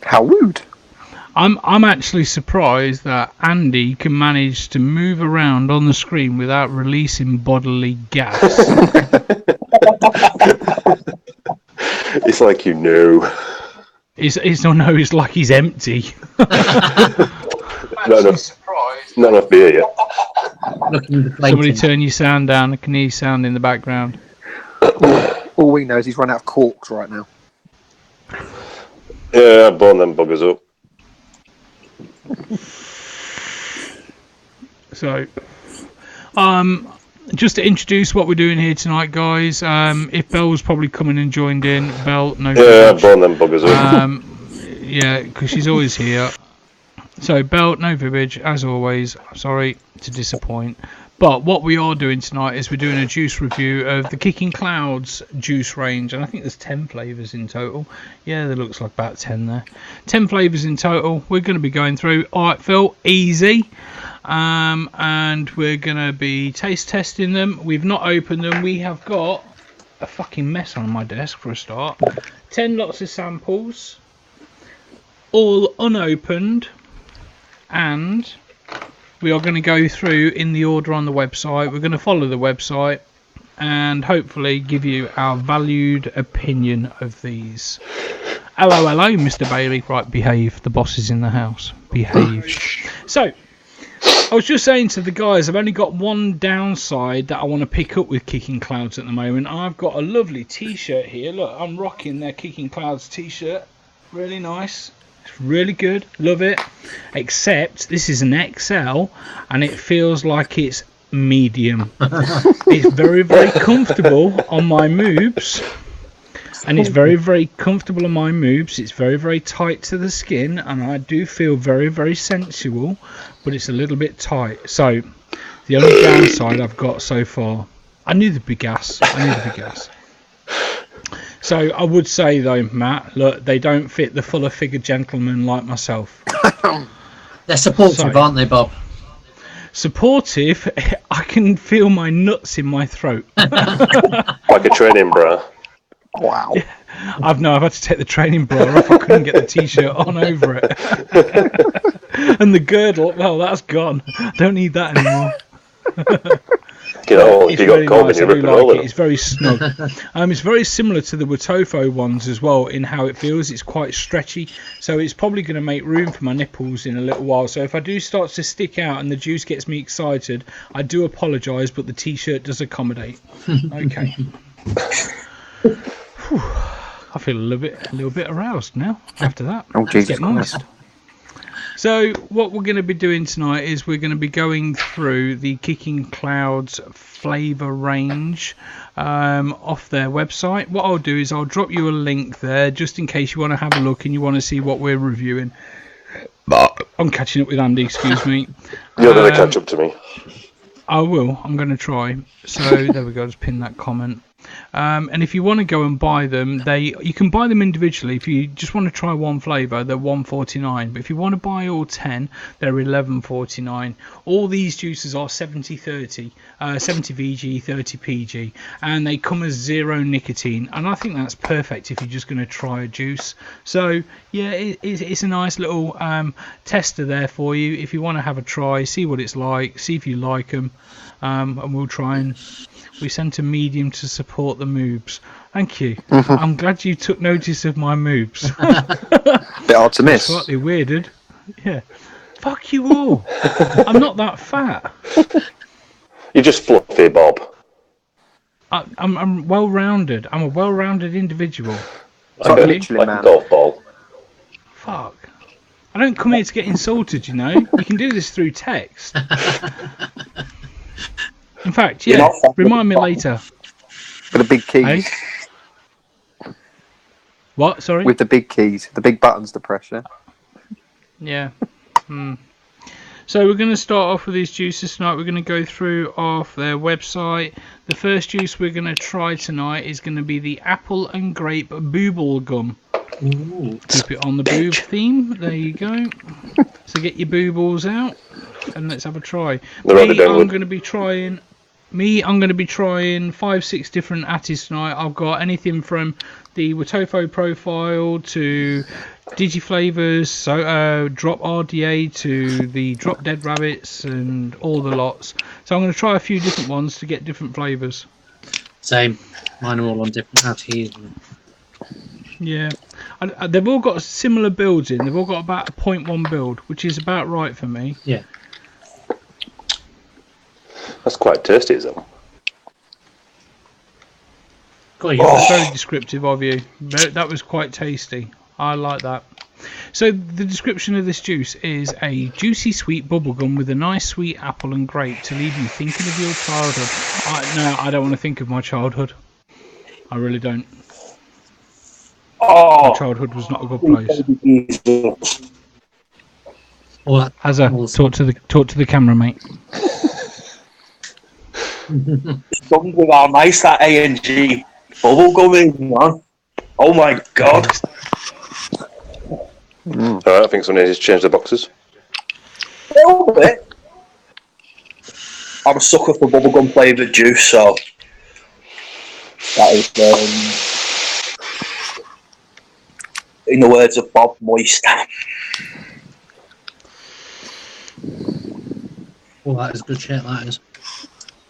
How rude. I'm actually surprised that Andy can manage to move around on the screen without releasing bodily gas. It's like you know. It's like he's empty. Not enough beer yet. Somebody turn your sound down. I can hear sound in the background. All we know is he's run out of corks right now. Yeah, I've blown them buggers up. So, just to introduce what we're doing here tonight, guys. If Belle's probably coming and joined in, Belle, no. Yeah, I've blown them buggers up. Yeah, because she's always here. So, Belle, no Vibbage, as always. Sorry to disappoint. But what we are doing tonight is we're doing a juice review of the Kicking Clouds juice range. And I think there's 10 flavours in total. Yeah, there looks like about 10 there. 10 flavours in total. We're going to be going through. All right, Phil, easy. And we're going to be taste testing them. We've not opened them. We have got a fucking mess on my desk for a start. 10 lots of samples. All unopened. And we are going to go through in the order on the website. We're going to follow the website and hopefully give you our valued opinion of these. Hello, Mr. Bailey. Right, behave. The boss is in the house. Behave. So, I was just saying to the guys, I've only got one downside that I want to pick up with Kicking Clouds at the moment. I've got a lovely t-shirt here. Look, I'm rocking their Kicking Clouds t-shirt. Really nice. It's really good. Love it. Except this is an XL and it feels like it's medium. It's very, very comfortable on my moves. And it's very, very comfortable on my moves. It's very, very tight to the skin. And I do feel very, very sensual. But it's a little bit tight. So the only downside I've got so far. I knew there'd be gas. So I would say though, Matt, look, they don't fit the fuller figured gentleman like myself. They're supportive, aren't they, Bob? Supportive? I can feel my nuts in my throat. Like a training bra. Wow. Yeah, I've had to take the training bra off. I couldn't get the t-shirt on over it. And the girdle, well, that's gone. Don't need that anymore. If you got cold, nice. you rip it all. It's very snug. It's very similar to the Watofo ones as well in how it feels. It's quite stretchy, so it's probably going to make room for my nipples in a little while. So if I do start to stick out and the juice gets me excited, I do apologise, but the t-shirt does accommodate. Okay. I feel a little bit aroused now after that. Oh, Jesus Christ. So what we're going to be doing tonight is we're going to be going through the Kicking Clouds flavour range off their website. What I'll do is I'll drop you a link there just in case you want to have a look and you want to see what we're reviewing. I'm catching up with Andy, excuse me. You're going to catch up to me. I will. I'm going to try. So there we go. Just pin that comment. And if you want to go and buy them, you can buy them individually. If you just want to try one flavour, they're $1.49. But if you want to buy all 10, they're $11.49. All these juices are 70-30, 70 VG, 30 PG, and they come as 0 nicotine. And I think that's perfect if you're just going to try a juice. So yeah, it's a nice little tester there for you. If you want to have a try, see what it's like, see if you like them, and we'll try and. We sent a medium to support the moves. Thank you. I'm glad you took notice of my moves. Bit hard to miss. Slightly weirded. Yeah. Fuck you all. I'm not that fat. You're just fluffy, Bob. I'm well-rounded. I'm a well-rounded individual. Like a golf ball. Fuck. I don't come here to get insulted, you know. You can do this through text. In fact, yeah, remind me later. With the big keys. Hey? What? Sorry? With the big keys. The big buttons to press, yeah? Yeah. So we're going to start off with these juices tonight. We're going to go through off their website. The first juice we're going to try tonight is going to be the apple and grape booble gum. Ooh. Keep it on the boob theme. There you go. So get your boobles out and let's have a try. I'm going to be trying I'm going to be trying 5-6 different atties tonight. I've got anything from the Watofo profile to Digi Flavors, so Drop RDA to the Drop Dead Rabbits and all the lots. So I'm going to try a few different ones to get different flavours. Same. Mine are all on different atties. Yeah. And they've all got similar builds in. They've all got about a 0.1 build, which is about right for me. Yeah. That's quite tasty, isn't it? That's very descriptive of you. That was quite tasty. I like that. So the description of this juice is a juicy sweet bubblegum with a nice sweet apple and grape to leave you thinking of your childhood. No, I don't want to think of my childhood. I really don't. My childhood was not a good place. Talk to the camera, mate. Something with how nice that A&G bubblegum is, man. Oh my god. Alright, I think someone needs to change the boxes. A little bit. I'm a sucker for bubblegum flavoured juice, so that is, in the words of Bob, moist. Oh, that is good shit, that is.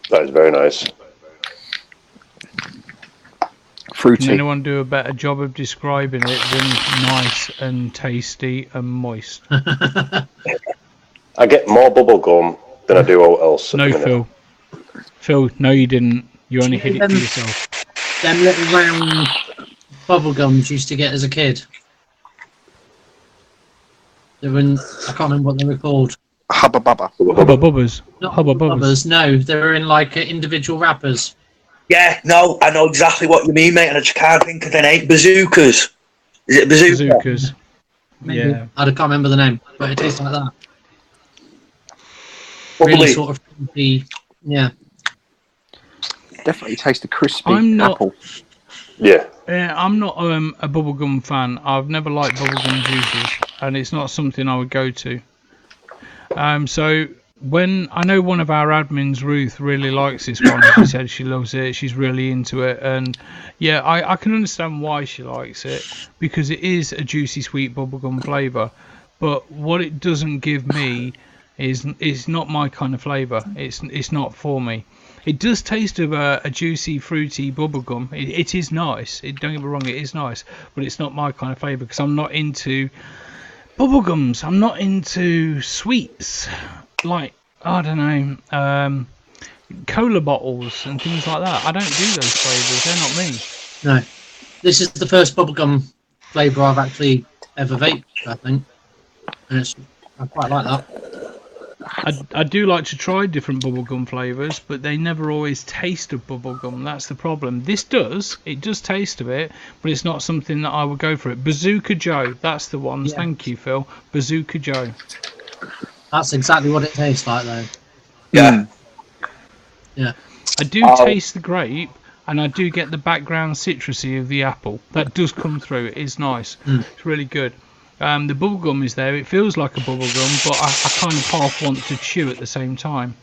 That is very nice. Fruity. Can anyone do a better job of describing it than nice and tasty and moist? I get more bubble gum than I do all else. No, Phil. Phil, no, you didn't. You only hit it to yourself. Them little round bubble gums used to get as a kid. They were in, I can't remember what they were called. Hubba Bubba. Hubba Bubbas. Not Hubba Bubbas. No, they were in like individual wrappers. Yeah, no, I know exactly what you mean, mate, and I just can't think of the name. Bazookas. Is it bazooka? Bazookas. Maybe. Yeah. I can't remember the name, but it tastes like that. Bubbly. Really sort of fruity. Yeah. Definitely taste the crispy I'm not- apple. Yeah. I'm not a bubblegum fan. I've never liked bubblegum juices, and it's not something I would go to. So when I know one of our admins, Ruth, really likes this one. She said she loves it. She's really into it, and yeah, I can understand why she likes it because it is a juicy, sweet bubblegum flavour. But what it doesn't give me is not my kind of flavour. It's not for me. It does taste of a juicy, fruity bubblegum. It is nice. Don't get me wrong, it is nice, but it's not my kind of flavour because I'm not into bubblegums. I'm not into sweets like, I don't know, cola bottles and things like that. I don't do those flavours. They're not me. No. This is the first bubblegum flavour I've actually ever vaped, I think. And I quite like that. I do like to try different bubblegum flavours, but they never always taste of bubblegum. That's the problem. This does. It does taste of it, but it's not something that I would go for it. Bazooka Joe, that's the one. Yeah. Thank you, Phil. Bazooka Joe. That's exactly what it tastes like, though. Yeah. Yeah. I do taste the grape, and I do get the background citrusy of the apple. That does come through. It is nice. It's really good. The bubblegum is there. It feels like a bubblegum, but I kind of half want to chew at the same time.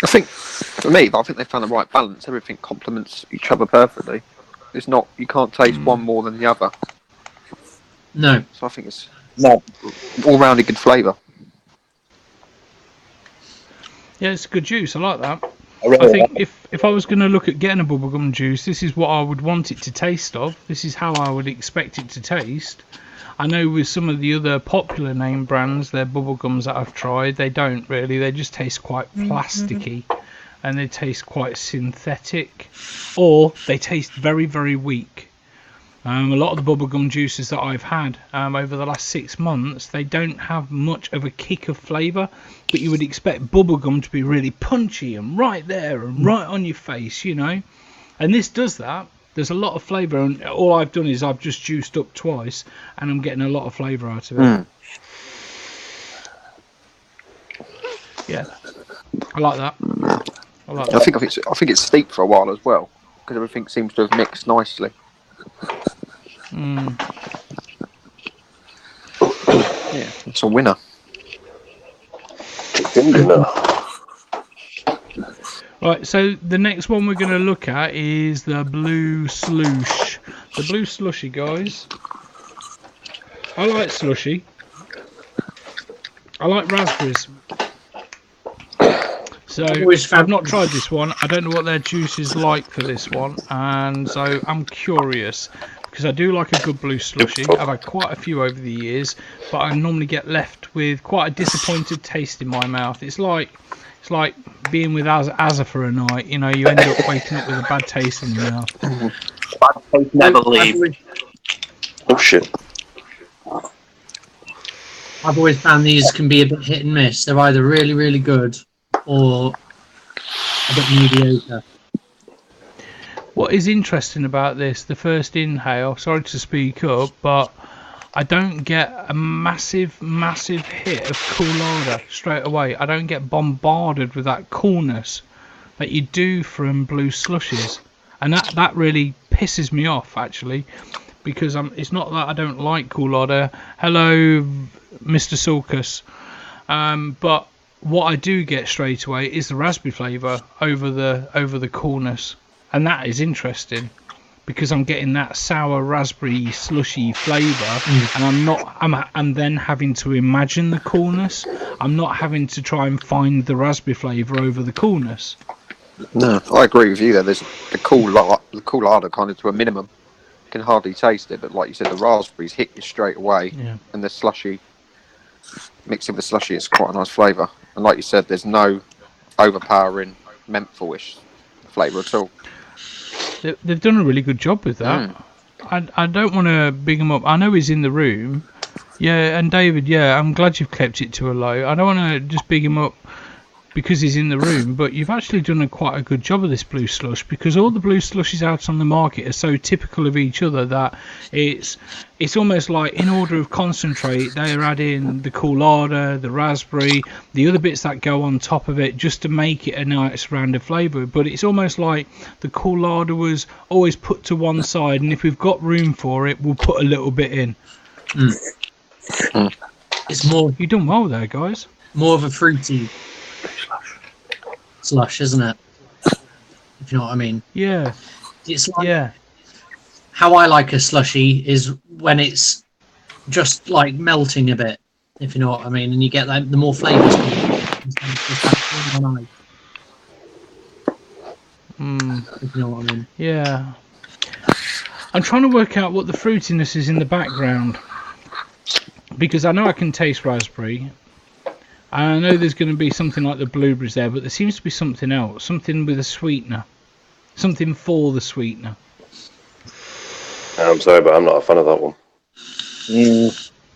I think, for me, I think they found the right balance. Everything complements each other perfectly. It's not, you can't taste one more than the other. No. So I think it's all-rounded good flavour. Yeah, it's a good juice. I like that. really I think if I was going to look at getting a bubblegum juice, this is what I would want it to taste of. This is how I would expect it to taste. I know with some of the other popular name brands, their bubblegums that I've tried, they don't really. They just taste quite plasticky and they taste quite synthetic, or they taste very, very weak. A lot of the bubblegum juices that I've had over the last 6 months, they don't have much of a kick of flavour, but you would expect bubblegum to be really punchy and right there and right on your face, you know. And this does that. There's a lot of flavour, and all I've done is I've just juiced up twice, and I'm getting a lot of flavour out of it. Yeah, I like that. I think it's steeped for a while as well, because everything seems to have mixed nicely. Yeah, it's a winner. Right, so the next one we're going to look at is the blue slush. The blue slushy, guys. I like slushy. I like raspberries. So I've not tried this one. I don't know what their juice is like for this one, and so I'm curious because I do like a good blue slushy. I've had quite a few over the years, but I normally get left with quite a disappointed taste in my mouth. It's like being with Azza for a night. You know, you end up waking up with a bad taste in your mouth. Bad taste never leave. Oh shit. I've always found these can be a bit hit and miss. They're either really, really good or a bit mediocre. What is interesting about this, the first inhale, sorry to speak up, but I don't get a massive hit of coolada straight away. I don't get bombarded with that coolness that you do from blue slushies. And that really pisses me off, actually, because it's not that I don't like coolada. Hello, Mr. Sulcus. But what I do get straight away is the raspberry flavour over the coolness. And that is interesting because I'm getting that sour raspberry slushy flavour, and I'm then having to imagine the coolness. I'm not having to try and find the raspberry flavour over the coolness. No, I agree with you there. There's the coolada kind of to a minimum. You can hardly taste it, but like you said, the raspberries hit you straight away, and the slushy, mixing with the slushy, it's quite a nice flavour. And like you said, there's no overpowering menthol-ish flavour at all. They've done a really good job with that. I don't want to big him up. I know he's in the room. Yeah, and David, I'm glad you've kept it to a low. I don't want to just big him up because he's in the room, but you've actually done quite a good job of this blue slush, because all the blue slushies out on the market are so typical of each other that it's almost like in order of concentrate they're adding the coolada, the raspberry, the other bits that go on top of it just to make it a nice rounded flavour. But it's almost like the coolada was always put to one side, and if we've got room for it, we'll put a little bit in. It's more. You've done well there, guys. More of a fruity slush, isn't it? If you know what I mean. Yeah. It's like how I like a slushy is when it's just like melting a bit, if you know what I mean, and you get the more flavours. If you know what I mean. Yeah. I'm trying to work out what the fruitiness is in the background, because I know I can taste raspberry. I know there's going to be something like the blueberries there, but there seems to be something else, something with a sweetener, something for the sweetener. I'm sorry, but I'm not a fan of that one.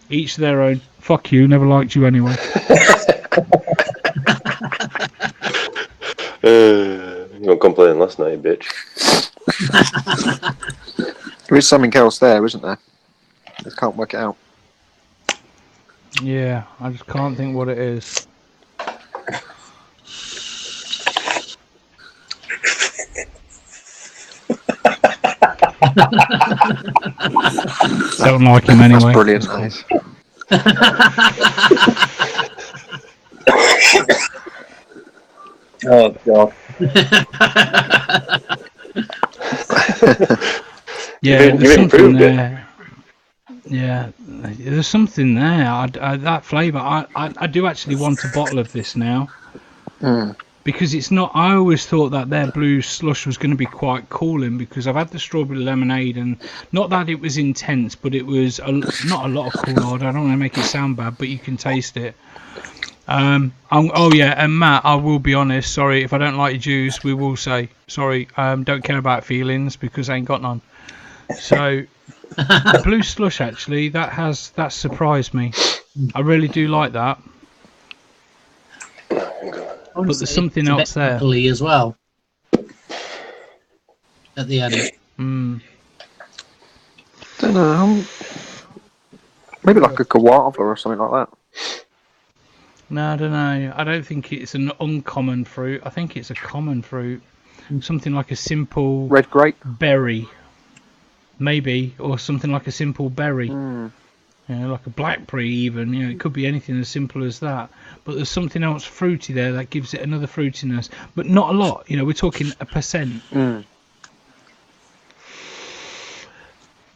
Each their own. Fuck you, never liked you anyway. You were complaining last night, bitch. There is something else there, isn't there? I just can't work it out. Yeah, I just can't think what it is. Don't like him anyway. That's brilliant. Nice. Oh god. Yeah, there's something there. Yeah, there's something there. That flavour. I do actually want a bottle of this now. Because it's not. I always thought that their blue slush was going to be quite cooling, because I've had the strawberry lemonade, and not that it was intense, but it was not a lot of coolada. I don't want to make it sound bad, but you can taste it. And Matt, I will be honest. Sorry if I don't like your juice. We will say sorry. Don't care about feelings because I ain't got none. So the blue slush, actually, that surprised me. I really do like that. But there's something else there as well at the end. Don't know. Maybe like a guava or something like that. No, I don't know. I don't think it's an uncommon fruit. I think it's a common fruit. Something like a simple red grape berry, maybe, or something like a simple berry. You know, like a blackberry even. You know, it could be anything as simple as that. But there's something else fruity there that gives it another fruitiness, but not a lot. You know, we're talking 1%.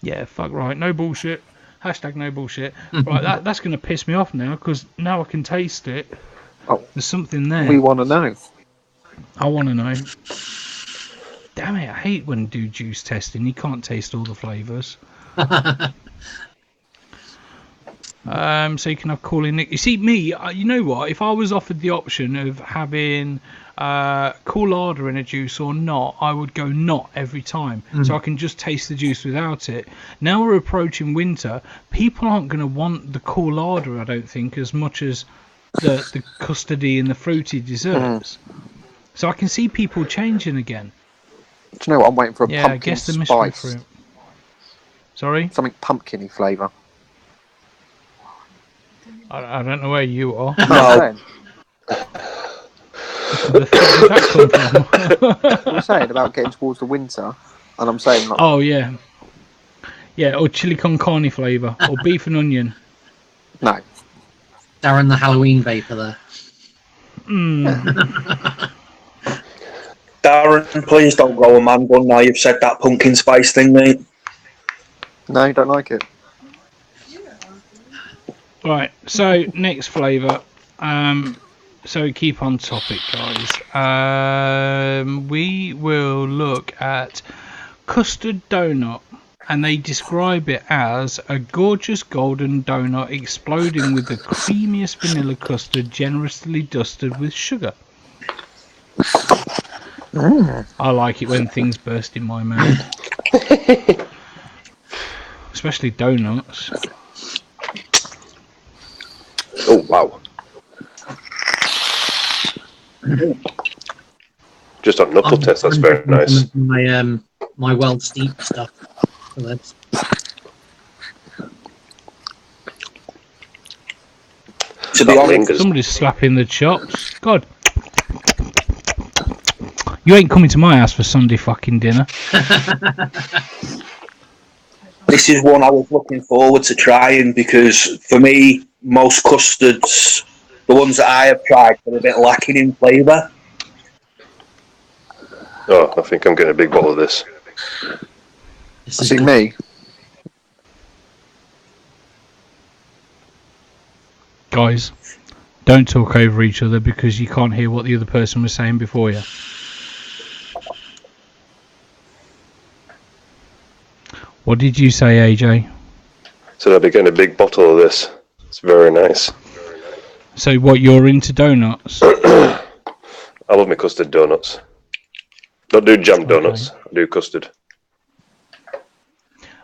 Yeah, fuck right, no bullshit. Hashtag no bullshit. Right, that's going to piss me off now, because now I can taste it. Oh, there's something there. We want to know. I want to know. Damn it, I hate when you do juice testing. You can't taste all the flavours. So you can have cooling. You see, me, you know what? If I was offered the option of having cool lager in a juice or not, I would go not every time. So I can just taste the juice without it. Now we're approaching winter. People aren't going to want the cool lager, I don't think, as much as the custardy and the fruity desserts. So I can see people changing again. Do you know what? I'm waiting for a pumpkin I guess the spice. mystery fruit. Sorry? Something pumpkin-y flavour. I don't know where you are. No. Where the fuck did that come from? We're saying about getting towards the winter, and I'm saying like, Oh yeah, or chili con carne flavour, or beef and onion. no. Darren the Halloween vapor there. Darren, please don't grow a man bun now you've said that pumpkin spice thing, mate. No, you don't like it. Right, so next flavour. So keep on topic, guys. We will look at Custard Doughnut, and they describe it as a gorgeous golden donut exploding with the creamiest vanilla custard generously dusted with sugar. I like it when things burst in my mouth. Especially donuts. Oh, wow. Just on knuckle test, that's very nice. My well steeped stuff. So that's... To be honest, Somebody's slapping the chops. God. You ain't coming to my house for Sunday fucking dinner. this is one I was looking forward to trying because for me, most custards, the ones that I have tried, are a bit lacking in flavour. Oh, I think I'm getting a big bottle of this. Is it me? Guys, don't talk over each other because you can't hear what the other person was saying before you. What did you say, AJ? So I'll be getting a big bottle of this. It's very nice. So what, you're into donuts? I love my custard donuts. Don't do jam donuts. I do custard.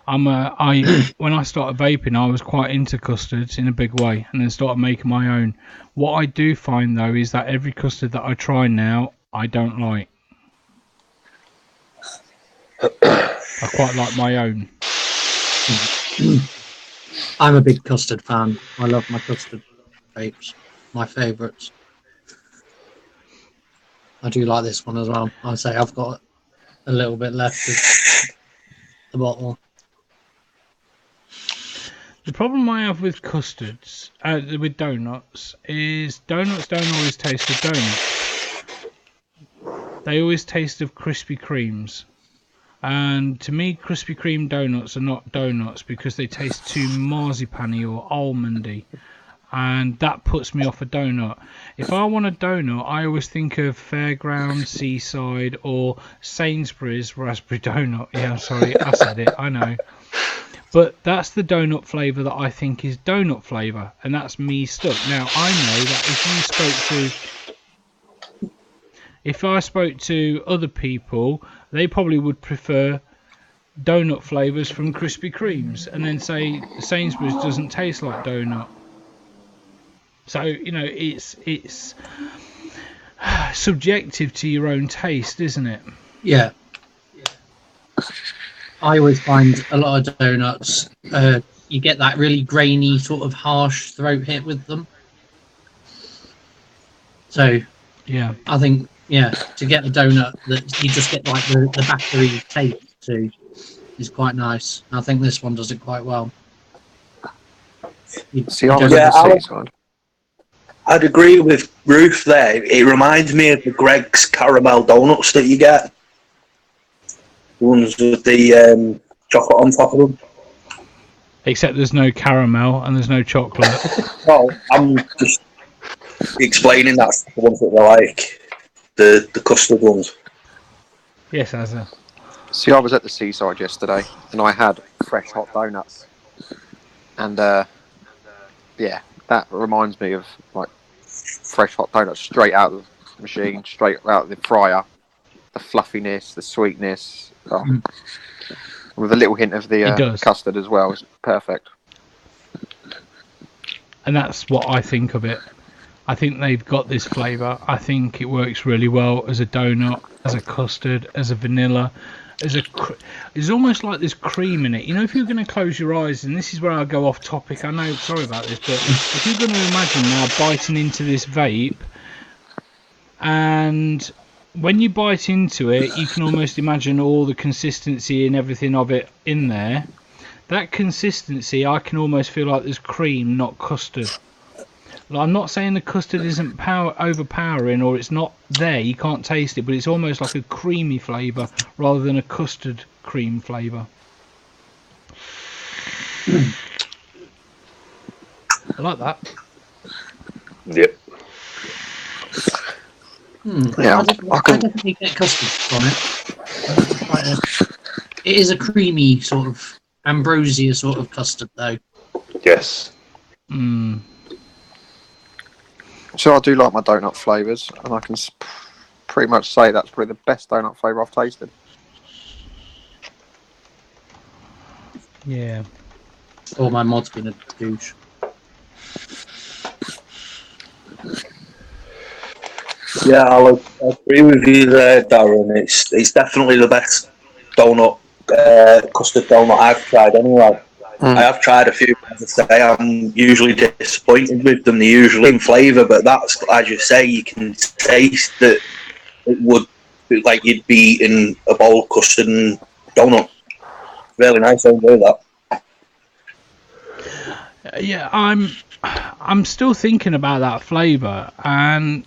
When I started vaping, I was quite into custards in a big way, and then started making my own. What I do find though is that every custard that I try now, I don't like. I quite like my own. I'm a big custard fan. I love my custard vapes. My favourites. I do like this one as well. I'd say I've got a little bit left of the bottle. The problem I have with custards, with donuts, is donuts don't always taste of donuts. They always taste of Krispy Kremes. And to me, Krispy Kreme donuts are not donuts because they taste too marzipan-y or almondy. And that puts me off a donut. If I want a donut, I always think of Fairground, Seaside, or Sainsbury's raspberry donut. Yeah, sorry, I said it, I know. But that's the donut flavour that I think is donut flavour, and that's me stuck. Now, I know that if I spoke to other people, they probably would prefer donut flavours from Krispy Kremes, and then say Sainsbury's doesn't taste like donut. So, you know, it's subjective to your own taste, isn't it? Yeah. I always find a lot of donuts, you get that really grainy, sort of harsh throat hit with them. So, yeah, I think, to get a donut that you just get like the battery taste to is quite nice. I think this one does it quite well. See, I was at the seaside. I'd agree with Ruth there. It reminds me of the Greg's caramel donuts that you get. The ones with the chocolate on top of them. Except there's no caramel and there's no chocolate. Well, I'm just explaining that's the ones that they're like. The custard ones. Yes, Azza. See, I was at the seaside yesterday and I had fresh hot donuts. And, yeah, that reminds me of, like, fresh hot donuts straight out of the machine, straight out of the fryer. The fluffiness, the sweetness. With a little hint of the custard as well. It's perfect. And that's what I think of it. I think they've got this flavour. I think it works really well as a donut, as a custard, as a vanilla, it's almost like there's cream in it. You know, if you're going to close your eyes, and this is where I go off topic, I know, sorry about this, but if you're going to imagine now biting into this vape, and when you bite into it, you can almost imagine all the consistency and everything of it in there. That consistency, I can almost feel like there's cream, not custard. I'm not saying the custard isn't overpowering or it's not there, you can't taste it, but it's almost like a creamy flavour rather than a custard cream flavour. I like that. Yep. Yeah, I definitely get custard from it. It is a creamy sort of ambrosia sort of custard, though. Yes. So I do like my donut flavours, and I can pretty much say that's probably the best donut flavour I've tasted. Yeah. Oh, my mod's been a douche. Yeah, I'll agree with you there, Darren. It's definitely the best donut, custard donut I've tried anyway. I have tried a few, as I say, I'm usually disappointed with them. They're usually in flavour, but that's, as you say, you can taste that it would be like you'd be eating a bowl of custard and donut. Really nice, I enjoy that. Yeah, I'm still thinking about that flavour, and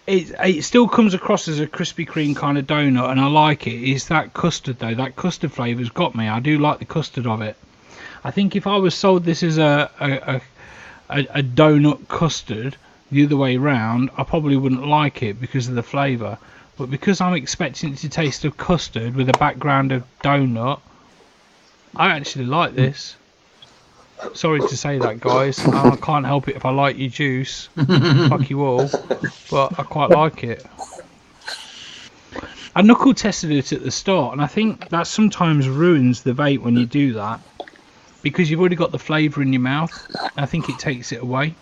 it still comes across as a Krispy Kreme kind of donut, and I like it. It's that custard though. That custard flavour's got me. I do like the custard of it. I think if I was sold this as a donut custard the other way round, I probably wouldn't like it because of the flavour. But because I'm expecting it to taste of custard with a background of donut, I actually like this. Sorry to say that, guys. I can't help it if I like your juice. Fuck you all. But I quite like it. I knuckle tested it at the start, and I think that sometimes ruins the vape when you do that. Because you've already got the flavour in your mouth. I think it takes it away.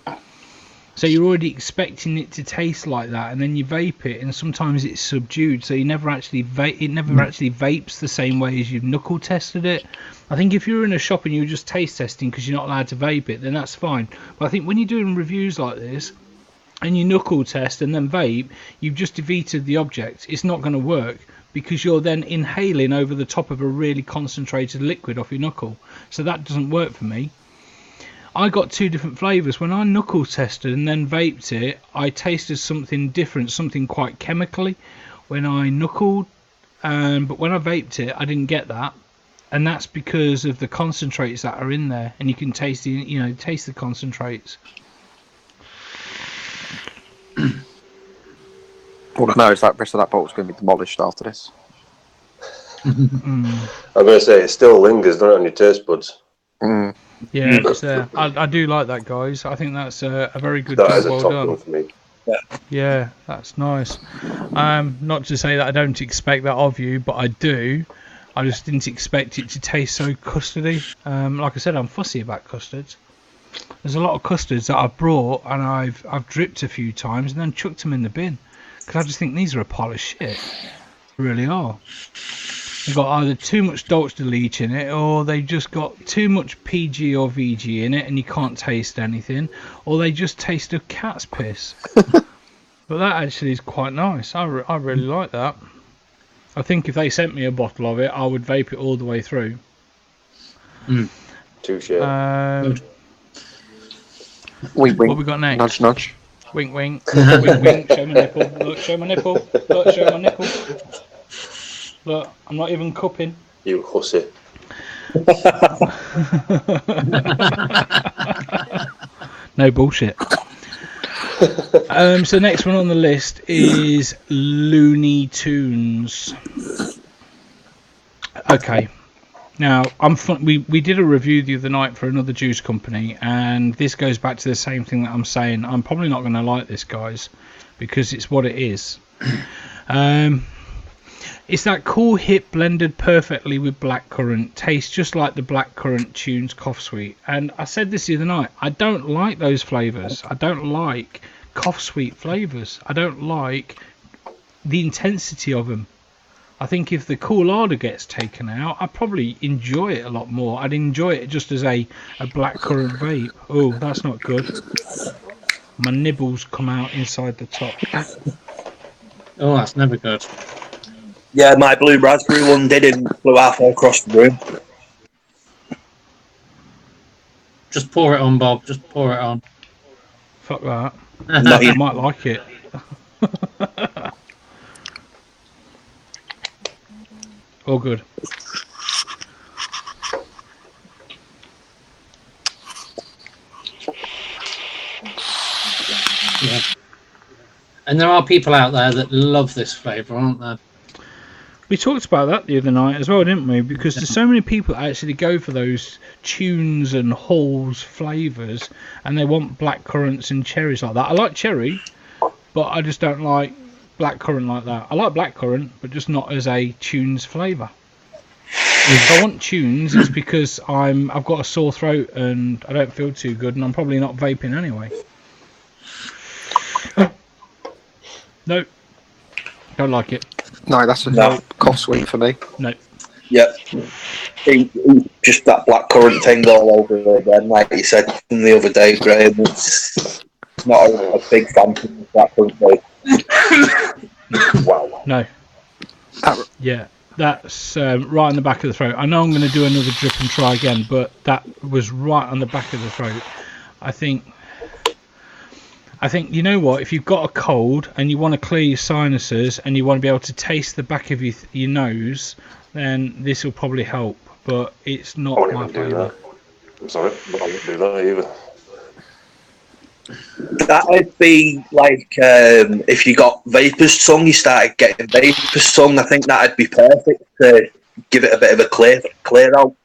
So you're already expecting it to taste like that, and then you vape it, and sometimes it's subdued, so you never actually it never actually vapes the same way as you've knuckle tested it. I think if you're in a shop and you're just taste testing because you're not allowed to vape it, then that's fine. But I think when you're doing reviews like this, and you knuckle test and then vape, you've just defeated the object. It's not going to work, because you're then inhaling over the top of a really concentrated liquid off your knuckle. So that doesn't work for me. I got two different flavours. When I knuckle tested and then vaped it, I tasted something different, something quite chemically when I knuckled, but when I vaped it, I didn't get that. And that's because of the concentrates that are in there, and you can taste the concentrates. All I know is that the rest of that bottle's going to be demolished after this. I'm going to say it still lingers, doesn't it, on your taste buds? Yeah, it's there. I do like that, guys. I think that's a very good job. Well Top done. one for me. Yeah, that's nice. Not to say that I don't expect that of you, but I do. I just didn't expect it to taste so custardy. Like I said, I'm fussy about custards. There's a lot of custards that I've brought and I've dripped a few times and then chucked them in the bin, because I just think these are a pile of shit. They really are. They've got either too much Dulce de Leche in it, or they just got too much PG or VG in it and you can't taste anything, or they just taste of cat's piss. But that actually is quite nice. I really like that. I think if they sent me a bottle of it, I would vape it all the way through. Touche. Wink, wink. What we got next? Nudge, nudge. Wink, wink. Wink, wink. Show my nipple. Look, show my nipple. Look, show my nipple. Look, I'm not even cupping. You hussy. No bullshit. So next one on the list is Looney Tunes. Okay. Now, we did a review the other night for another juice company, and this goes back to the same thing that I'm saying. I'm probably not going to like this, guys, because it's what it is. It's that cool hip blended perfectly with blackcurrant. Tastes just like the blackcurrant Tunes cough sweet. And I said this the other night. I don't like those flavours. I don't like cough sweet flavours. I don't like the intensity of them. I think if the Coolada gets taken out, I'd probably enjoy it a lot more. I'd enjoy it just as a blackcurrant vape. Oh, that's not good. My nibbles come out inside the top. Oh, that's never good. Yeah, my blue raspberry one did and flew halfway across the room. Just pour it on, Bob. Just pour it on. Fuck that. Not I might like it. All good. Yeah. And there are people out there that love this flavour, aren't there? We talked about that the other night as well, didn't we? Because there's so many people that actually go for those Tunes and Halls flavours, and they want blackcurrants and cherries like that. I like cherry, but I just don't like blackcurrant like that. I like blackcurrant, but just not as a Tunes flavour. If I want Tunes, it's because I've got a sore throat and I don't feel too good, and I'm probably not vaping anyway. No, don't like it. No, that's a cough sweet for me. No. Yep. Just that blackcurrant thing all over again, like you said from the other day, Graham. It's not a big fan of blackcurrant thing. Wow. No. Yeah, that's right on the back of the throat. I know I'm going to do another drip and try again, but that was right on the back of the throat. I think, you know what, if you've got a cold and you want to clear your sinuses and you want to be able to taste the back of your nose, then this will probably help, but it's not my favourite. I'm sorry, but I won't do that either. That would be like if you got vapor's tongue, you started getting vapor's tongue. I think that'd be perfect to give it a bit of a clear out.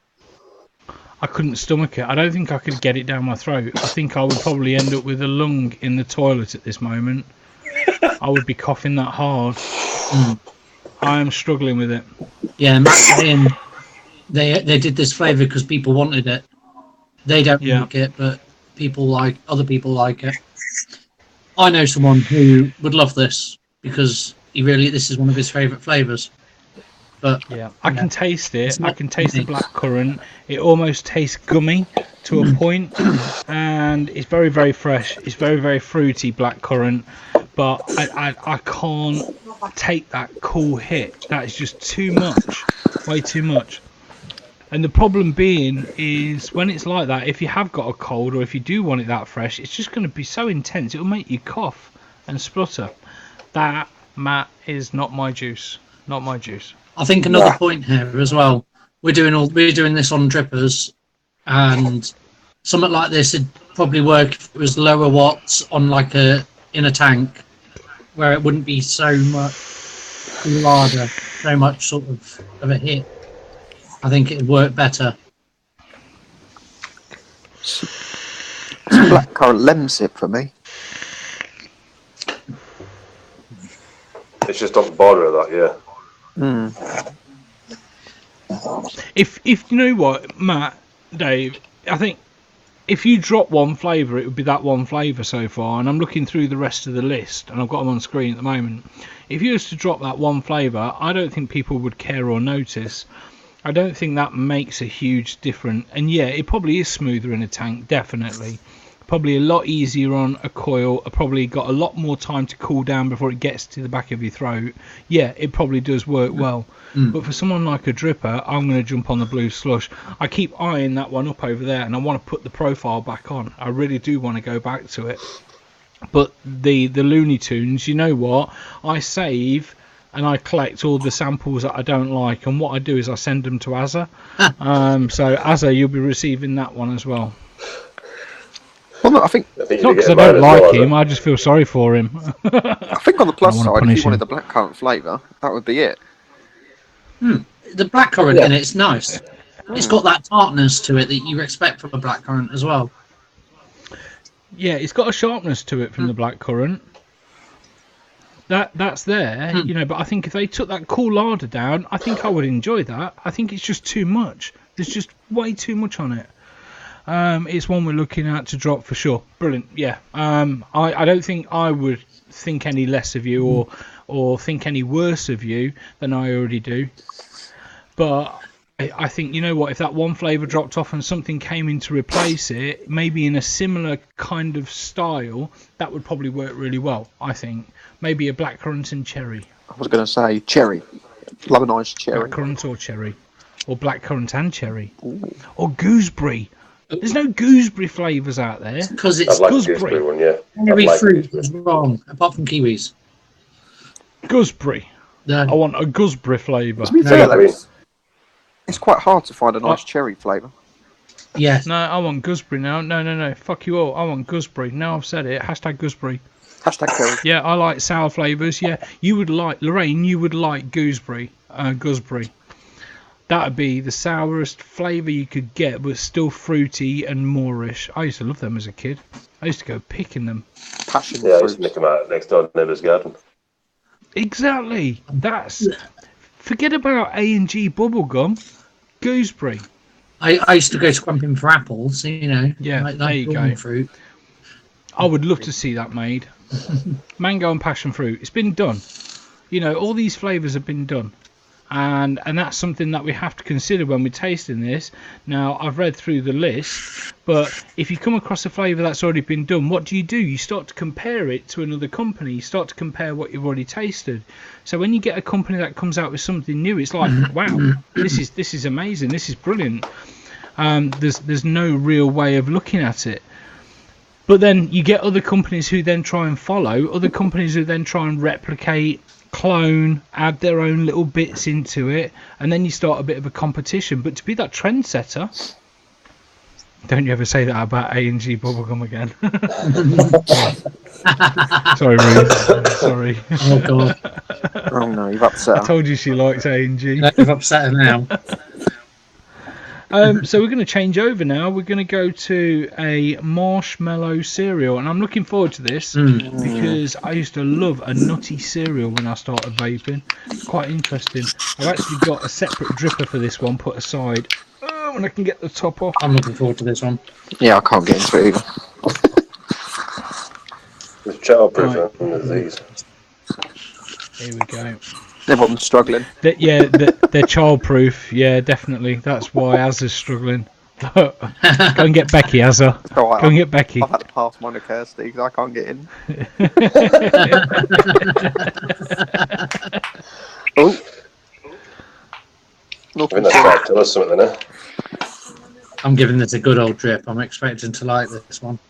I couldn't stomach it. I don't think I could get it down my throat. I think I would probably end up with a lung in the toilet at this moment. I would be coughing that hard. I am struggling with it. Yeah, Matt saying they did this flavour because people wanted it. They don't like it, but other people like it. I know someone who would love this because this is one of his favourite flavours. But I can taste it. I can taste the blackcurrant. It almost tastes gummy to a point, and it's very, very fresh. It's very, very fruity blackcurrant, but I can't take that cool hit. That is just too much, way too much. And the problem being is when it's like that, if you have got a cold or if you do want it that fresh, it's just going to be so intense. It'll make you cough and splutter. That, Matt, is not my juice. Not my juice. I think another point here as well. We're doing this on drippers, and something like this would probably work if it was lower watts on in a tank, where it wouldn't be so much larger, so much sort of a hit. I think it'd work better. Blackcurrant lemsip for me. It's just on the border of that, yeah. If you know what, Matt, Dave, I think if you drop one flavour, it would be that one flavour so far. And I'm looking through the rest of the list, and I've got them on screen at the moment. If you was to drop that one flavour, I don't think people would care or notice. I don't think that makes a huge difference. And yeah, it probably is smoother in a tank, definitely. probably a lot easier on a coil, probably got a lot more time to cool down before it gets to the back of your throat. Yeah, it probably does work well. But for someone like a dripper, I'm going to jump on the Blue Slush. I keep eyeing that one up over there, and I want to put the profile back on. I really do want to go back to it. But the Looney Tunes, you know what? I save and I collect all the samples that I don't like, and what I do is I send them to Azza. So Azza, you'll be receiving that one as well. Well, no, I think it's not because I don't like him. I just feel sorry for him. I think on the plus side, if you wanted the blackcurrant flavour, that would be it. The blackcurrant in it's nice. It's got that tartness to it that you expect from a blackcurrant as well. Yeah, it's got a sharpness to it from the blackcurrant. That's there, you know. But I think if they took that cool larder down, I think I would enjoy that. I think it's just too much. There's just way too much on it. It's one we're looking at to drop for sure. Brilliant, yeah. I don't think I would think any less of you or think any worse of you than I already do. But I think, you know what, if that one flavour dropped off and something came in to replace it, maybe in a similar kind of style, that would probably work really well, I think. Maybe a blackcurrant and cherry. I was going to say cherry. Love a nice cherry. Blackcurrant or cherry. Or blackcurrant and cherry. Ooh. Or gooseberry. There's no gooseberry flavours out there. Because it's gooseberry one, yeah. Every fruit is wrong, apart from kiwis. Gooseberry. No. I want a gooseberry flavour. It's quite hard to find a nice cherry flavour. Yeah. No, I want gooseberry now. No. Fuck you all. I want gooseberry. Now I've said it. Hashtag gooseberry. Hashtag cherry. Yeah, I like sour flavours. Yeah, you would like, Lorraine, you would like gooseberry. Gooseberry. That would be the sourest flavour you could get, but still fruity and moreish. I used to love them as a kid. I used to go picking them. Passion fruit. I used to nick them out next door neighbour's garden. Exactly. That's... Forget about A&G bubblegum. Gooseberry. I used to go scrumping for apples, you know. Yeah, like there you go. Fruit. I would love to see that made. Mango and passion fruit. It's been done. You know, all these flavours have been done. And that's something that we have to consider when we're tasting this. Now, I've read through the list, but if you come across a flavour that's already been done, what do? You start to compare it to another company. You start to compare what you've already tasted. So when you get a company that comes out with something new, it's like, wow, this is amazing. This is brilliant. There's no real way of looking at it. But then you get other companies who then try and follow, other companies who then try and replicate, clone, add their own little bits into it, and then you start a bit of a competition. But to be that trendsetter, don't you ever say that about A&G bubblegum again. Sorry, Ruth. Sorry. Oh, God. Oh, no, you've upset her. I told you she likes A&G. No, you've upset her now. So we're going to change over now. We're going to go to a marshmallow cereal, and I'm looking forward to this because I used to love a nutty cereal when I started vaping. Quite interesting. I've actually got a separate dripper for this one put aside when I can get the top off. I'm looking forward to this one. Yeah, I can't get into it either. There's childproof and there's these. Here we go. Everyone's struggling. They're childproof. Yeah, definitely. That's why Azza's struggling. Go and get Becky, Azza. Right, Go and get Becky. I've had to pass mine to Kirsty because I can't get in. Oh. I think that's right. Tell us something then, I'm giving this a good old drip. I'm expecting to like this one.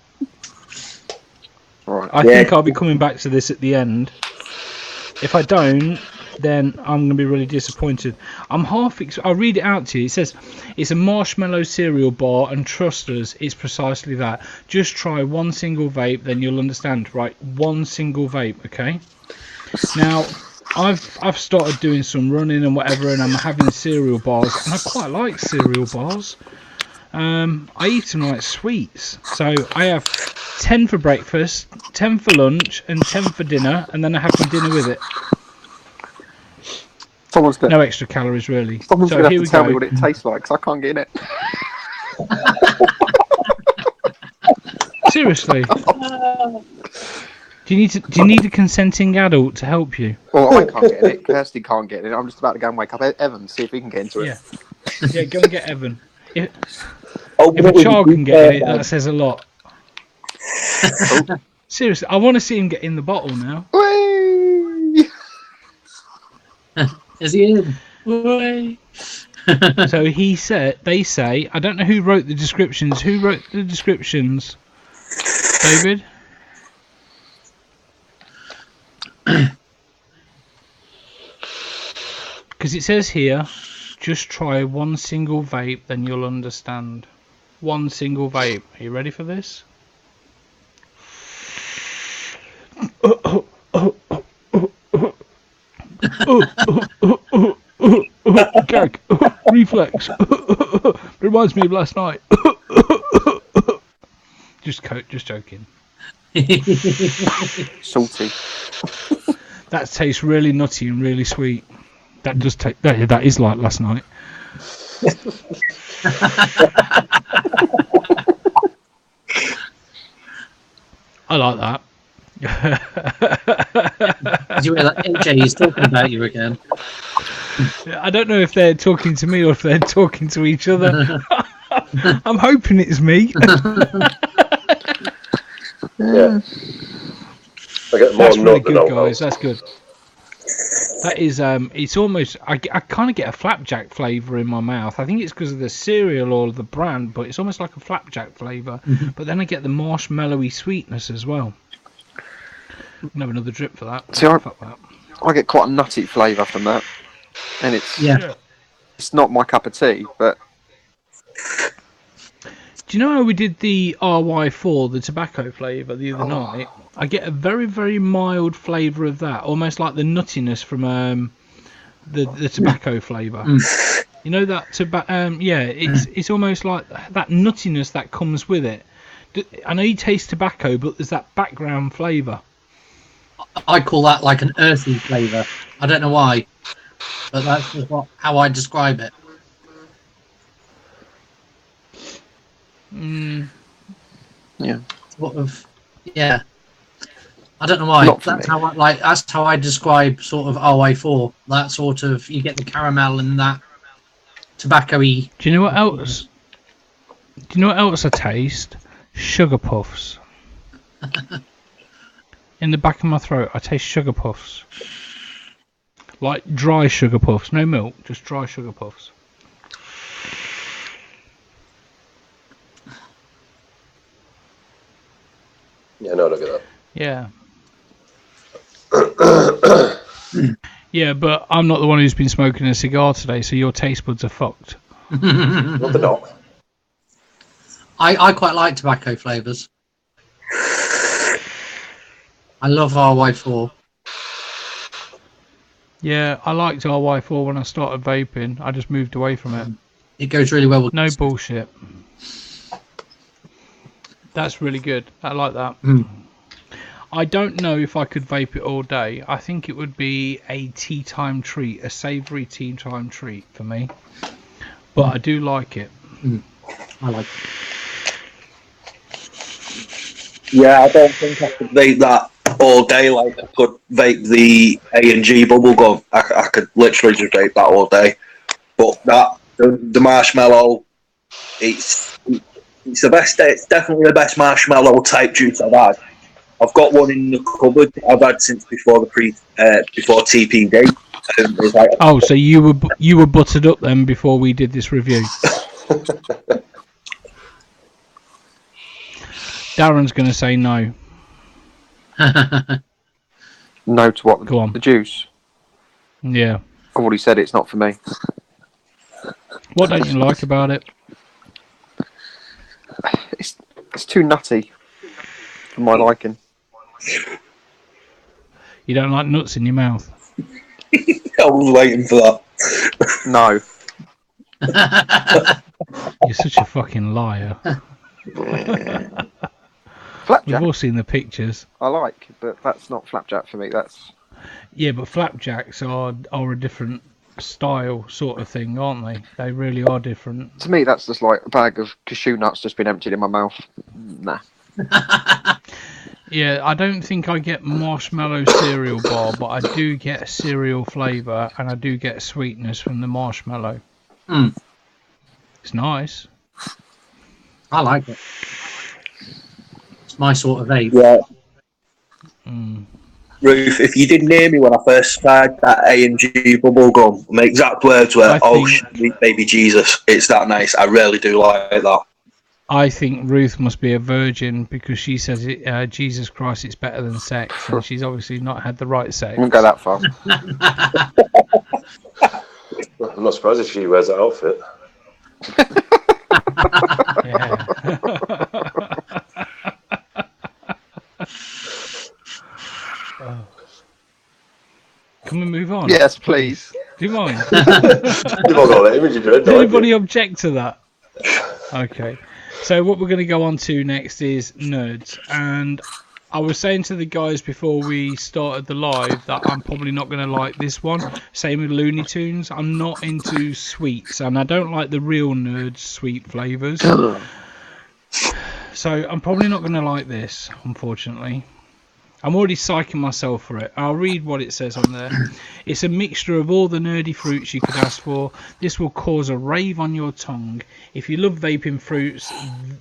Right. I think I'll be coming back to this at the end. If I don't, then I'm going to be really disappointed. I'll read it out to you. It says, it's a marshmallow cereal bar, and trust us, it's precisely that. Just try one single vape, then you'll understand. Right, one single vape, okay? Now, I've started doing some running and whatever, and I'm having cereal bars, and I quite like cereal bars. I eat them like sweets. So I have 10 for breakfast, 10 for lunch, and 10 for dinner, and then I have my dinner with it. No extra calories, really. Someone's going to have to tell me what it tastes like, because I can't get in it. Seriously? Do you need a consenting adult to help you? Well, I can't get in it. Kirsty can't get in it. I'm just about to go and wake up Evan, see if he can get into it. Yeah, go and get Evan. If a child can get in it, that says a lot. Seriously, I want to see him get in the bottle now. Whee! Is he in? Way. So they say, I don't know who wrote the descriptions. Who wrote the descriptions? David? Because it says here, just try one single vape, then you'll understand. One single vape. Are you ready for this? Gag. Reflex. Reminds me of last night. Just joking. Salty. That tastes really nutty and really sweet. That does take. That is like last night. I like that. Did you hear that? AJ is talking about you again. I don't know if they're talking to me or if they're talking to each other. I'm hoping it's me. Yeah. I get more That's really nut than good, alcohol. guys. That's good. That is, it's almost, I kind of get a flapjack flavour in my mouth. I think it's because of the cereal or the brand, but it's almost like a flapjack flavour. Mm-hmm. But then I get the marshmallowy sweetness as well. I can have another drip for that. See, Fuck that. I get quite a nutty flavour from that, and it's not my cup of tea. But do you know how we did the RY4, the tobacco flavour, the other night? I get a very, very mild flavour of that, almost like the nuttiness from the tobacco flavour. You know that tobacco? It's almost like that nuttiness that comes with it. I know you taste tobacco, but there's that background flavour. I call that like an earthy flavour. I don't know why, but that's just how I describe it. Yeah. Sort of, yeah. I don't know why. That's how I describe sort of RY4. That sort of, you get the caramel and that tobacco-y. Do you know what else? Do you know what else I taste? Sugar puffs. In the back of my throat, I taste sugar puffs. Like dry sugar puffs, no milk, just dry sugar puffs. Yeah, no, look at that. Yeah. Yeah, but I'm not the one who's been smoking a cigar today, so your taste buds are fucked. Not the dog. I quite like tobacco flavours. I love RY4. Yeah, I liked RY4 when I started vaping. I just moved away from it. It goes really well with No bullshit. That's really good. I like that. I don't know if I could vape it all day. I think it would be a tea time treat, a savoury tea time treat for me. But I do like it. I like it. Yeah, I don't think I could vape that all day like I could vape the A&G bubblegum. I could literally just vape that all day. But the marshmallow, it's the best. It's definitely the best marshmallow type juice I've had. I've got one in the cupboard I've had since before before TPD. So you were buttered up then before we did this review. Darren's going to say no. no to what? Go on. The juice? Yeah. I've already said it's not for me. What don't you like about it? It's too nutty for my liking. You don't like nuts in your mouth? I was waiting for that. No. You're such a fucking liar. Flapjack. We've all seen the pictures. I like, but that's not flapjack for me. That's but flapjacks are a different style sort of thing, aren't they? They really are different. to me. That's just like a bag of cashew nuts just been emptied in my mouth. Nah. Yeah, I don't think I get marshmallow cereal bar, but I do get a cereal flavour and I do get sweetness from the marshmallow. It's nice. I like it. It's my sort of vape. Yeah. Mm. Ruth, if you didn't hear me when I first tried that A&G bubble gum, my exact words were, sweet baby Jesus, it's that nice. I really do like that. I think Ruth must be a virgin because she says, Jesus Christ, it's better than sex. And she's obviously not had the right sex. I won't go that far. I'm not surprised if she wears that outfit. Yeah. Can we move on? Yes, please. Do you mind? You've all got that image in your head, Does don't anybody you? object to that? Okay. So what we're going to go on to next is nerds. And I was saying to the guys before we started the live that I'm probably not going to like this one. Same with Looney Tunes. I'm not into sweets, and I don't like the real nerds sweet flavours. So I'm probably not going to like this, unfortunately. I'm already psyching myself for it. I'll read what it says on there. It's a mixture of all the nerdy fruits you could ask for. This will cause a rave on your tongue. If you love vaping fruits,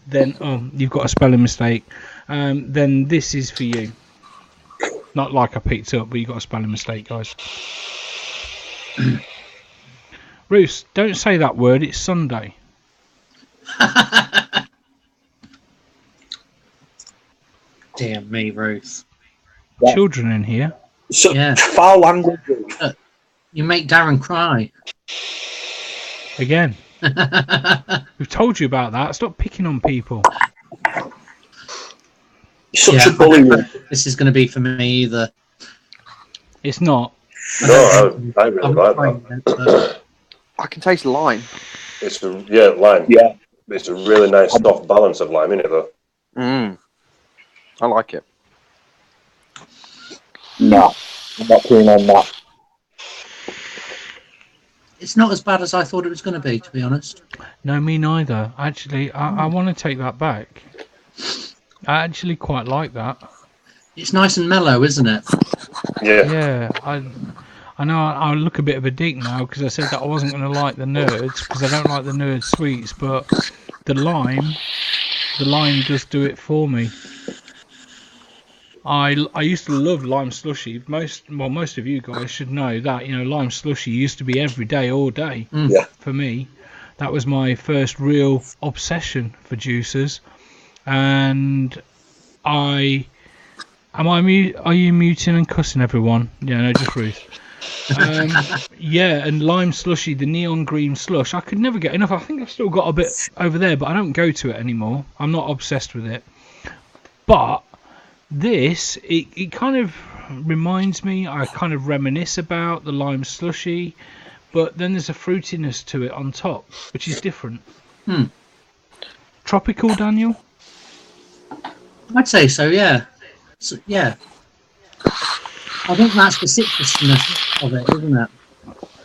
then... Oh, you've got a spelling mistake. Then this is for you. Not like I picked up, but you got a spelling mistake, guys. Bruce, don't say that word. It's Sunday. Damn me, Ruth. Yeah. Children in here. Such foul language. You make Darren cry. Again. We've told you about that. Stop picking on people. Such a bully. This is going to be for me either. It's not. No, I really like that. I can taste lime. It's lime. Yeah. It's a really nice soft balance of lime in it, though. I like it. No, I'm not keen on that. It's not as bad as I thought it was going to be honest. No, me neither. Actually, I want to take that back. I actually quite like that. It's nice and mellow, isn't it? Yeah. Yeah, I know I look a bit of a dick now because I said that I wasn't going to like the nerds because I don't like the nerd sweets, but the lime does do it for me. I used to love lime slushy. Most of you guys should know that, lime slushy used to be every day, all day. Yeah. For me, that was my first real obsession for juices. And are you muting and cussing everyone? Yeah, no, just Ruth. And lime slushy, the neon green slush, I could never get enough. I think I've still got a bit over there, but I don't go to it anymore. I'm not obsessed with it. But this, it kind of reminds me, I kind of reminisce about the lime slushy, but then there's a fruitiness to it on top, which is different. Tropical, Daniel? I'd say so, yeah. So, yeah. I think that's the citrusness of it, isn't it?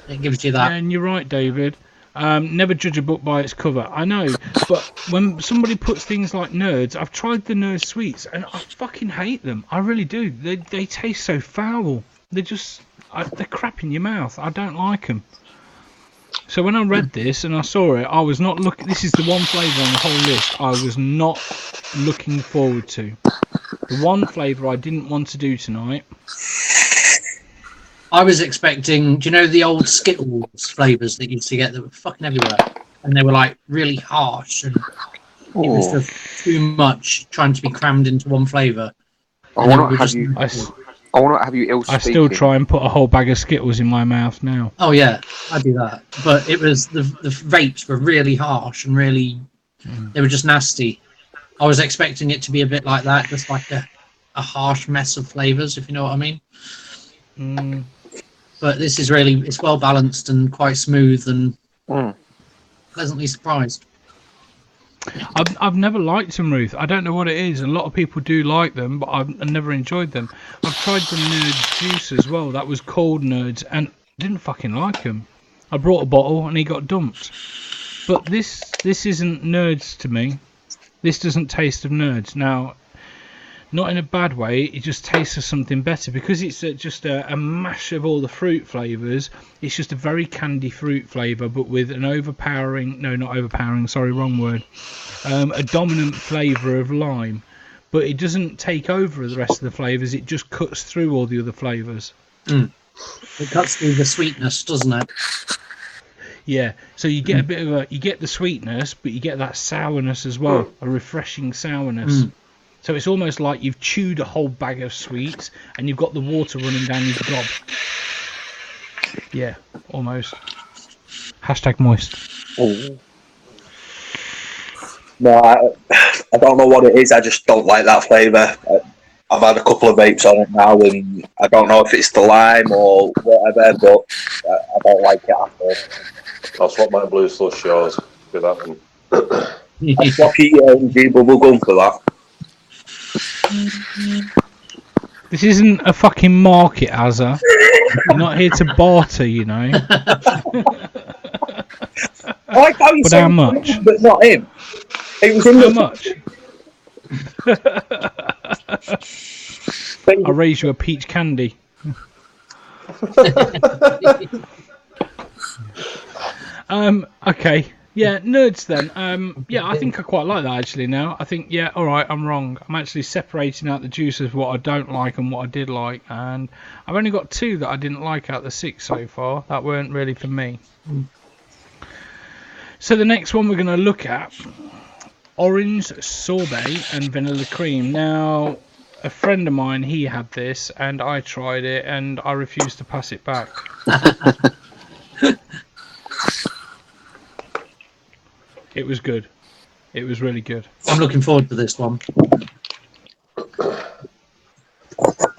It gives you that. Yeah, and you're right, David. Never judge a book by its cover. I know, but when somebody puts things like nerds, I've tried the nerd sweets and I fucking hate them. I really do. They taste so foul. They're crap in your mouth. I don't like them. So when I read this and I saw it, I was not looking. This is the one flavour on the whole list I was not looking forward to. The one flavour I didn't want to do tonight. I was expecting, do you know the old Skittles flavours that you used to get that were fucking everywhere? And they were like really harsh and it was just too much trying to be crammed into one flavour. I want to have you ill-speaking. I still try and put a whole bag of Skittles in my mouth now. Oh yeah, I do that. But it was, the vapes were really harsh and really, they were just nasty. I was expecting it to be a bit like that, just like a harsh mess of flavours, if you know what I mean. But this is really, it's well balanced and quite smooth and pleasantly surprised. I've never liked them, Ruth. I don't know what it is. A lot of people do like them, but I've never enjoyed them. I've tried the Nerds juice as well. That was called Nerds, and didn't fucking like them. I brought a bottle and he got dumped. But this isn't Nerds to me. This doesn't taste of Nerds. Now, not in a bad way, it just tastes of something better. Because it's just a mash of all the fruit flavours, it's just a very candy fruit flavour, but with an overpowering, no, not overpowering, sorry, wrong word, a dominant flavour of lime. but it doesn't take over the rest of the flavours. It just cuts through all the other flavours. It cuts through the sweetness, doesn't it? Yeah, so you get a bit of you get the sweetness, but you get that sourness as well, a refreshing sourness. So it's almost like you've chewed a whole bag of sweets and you've got the water running down your gob. Yeah, almost. #moist. Oh. No, I don't know what it is. I just don't like that flavour. I've had a couple of vapes on it now, and I don't know if it's the lime or whatever, but I don't like it at all. I'll swap my blue slush yours with that one. I'll swap your bubble gum for that. This isn't a fucking market, Azza. You're not here to barter, you know. I like how you But said how much? but not him. It was in How the much? I'll raise you a peach candy. Okay. Yeah, nerds then. Yeah, I think I quite like that actually now. I think, yeah, alright, I'm wrong. I'm actually separating out the juices of what I don't like and what I did like. And I've only got 2 that I didn't like out of the 6 so far. That weren't really for me. So the next one we're going to look at, orange sorbet and vanilla cream. Now, a friend of mine, he had this and I tried it and I refused to pass it back. It was good. It was really good. I'm looking forward to this one.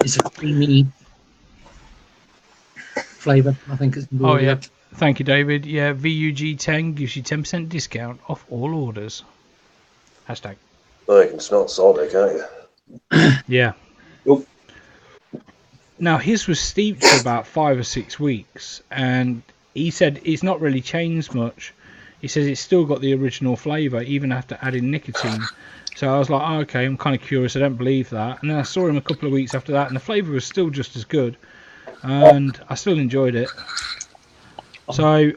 It's a creamy flavour. I think it's really Oh, yeah. good. Thank you, David. Yeah, VUG10 gives you 10% discount off all orders. #. Oh, you can smell salty, can't you? Yeah. Oop. Now, his was steeped for about 5 or 6 weeks, and he said it's not really changed much. He says it's still got the original flavour, even after adding nicotine. So I was like, oh, okay, I'm kind of curious. I don't believe that. And then I saw him a couple of weeks after that, and the flavour was still just as good. And I still enjoyed it. So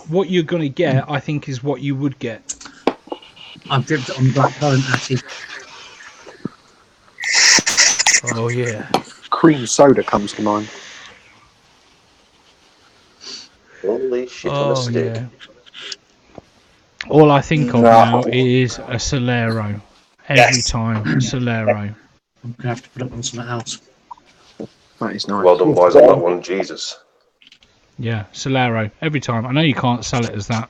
what you're going to get, I think, is what you would get. I've dripped it on blackcurrant, actually. Oh, yeah. Cream soda comes to mind. Holy shit on a stick. Yeah. All I think of now is a Solero. Every time, Solero. I'm going to have to put it on something else. That is nice. Well done, boys, on that one. Jesus. Yeah, Solero. Every time. I know you can't sell it as that,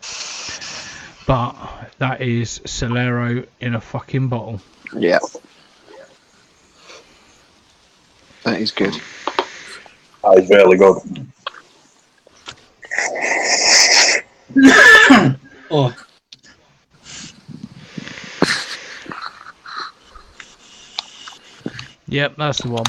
but that is Solero in a fucking bottle. Yeah. That is good. That is really good. Oh, Yep, that's the one.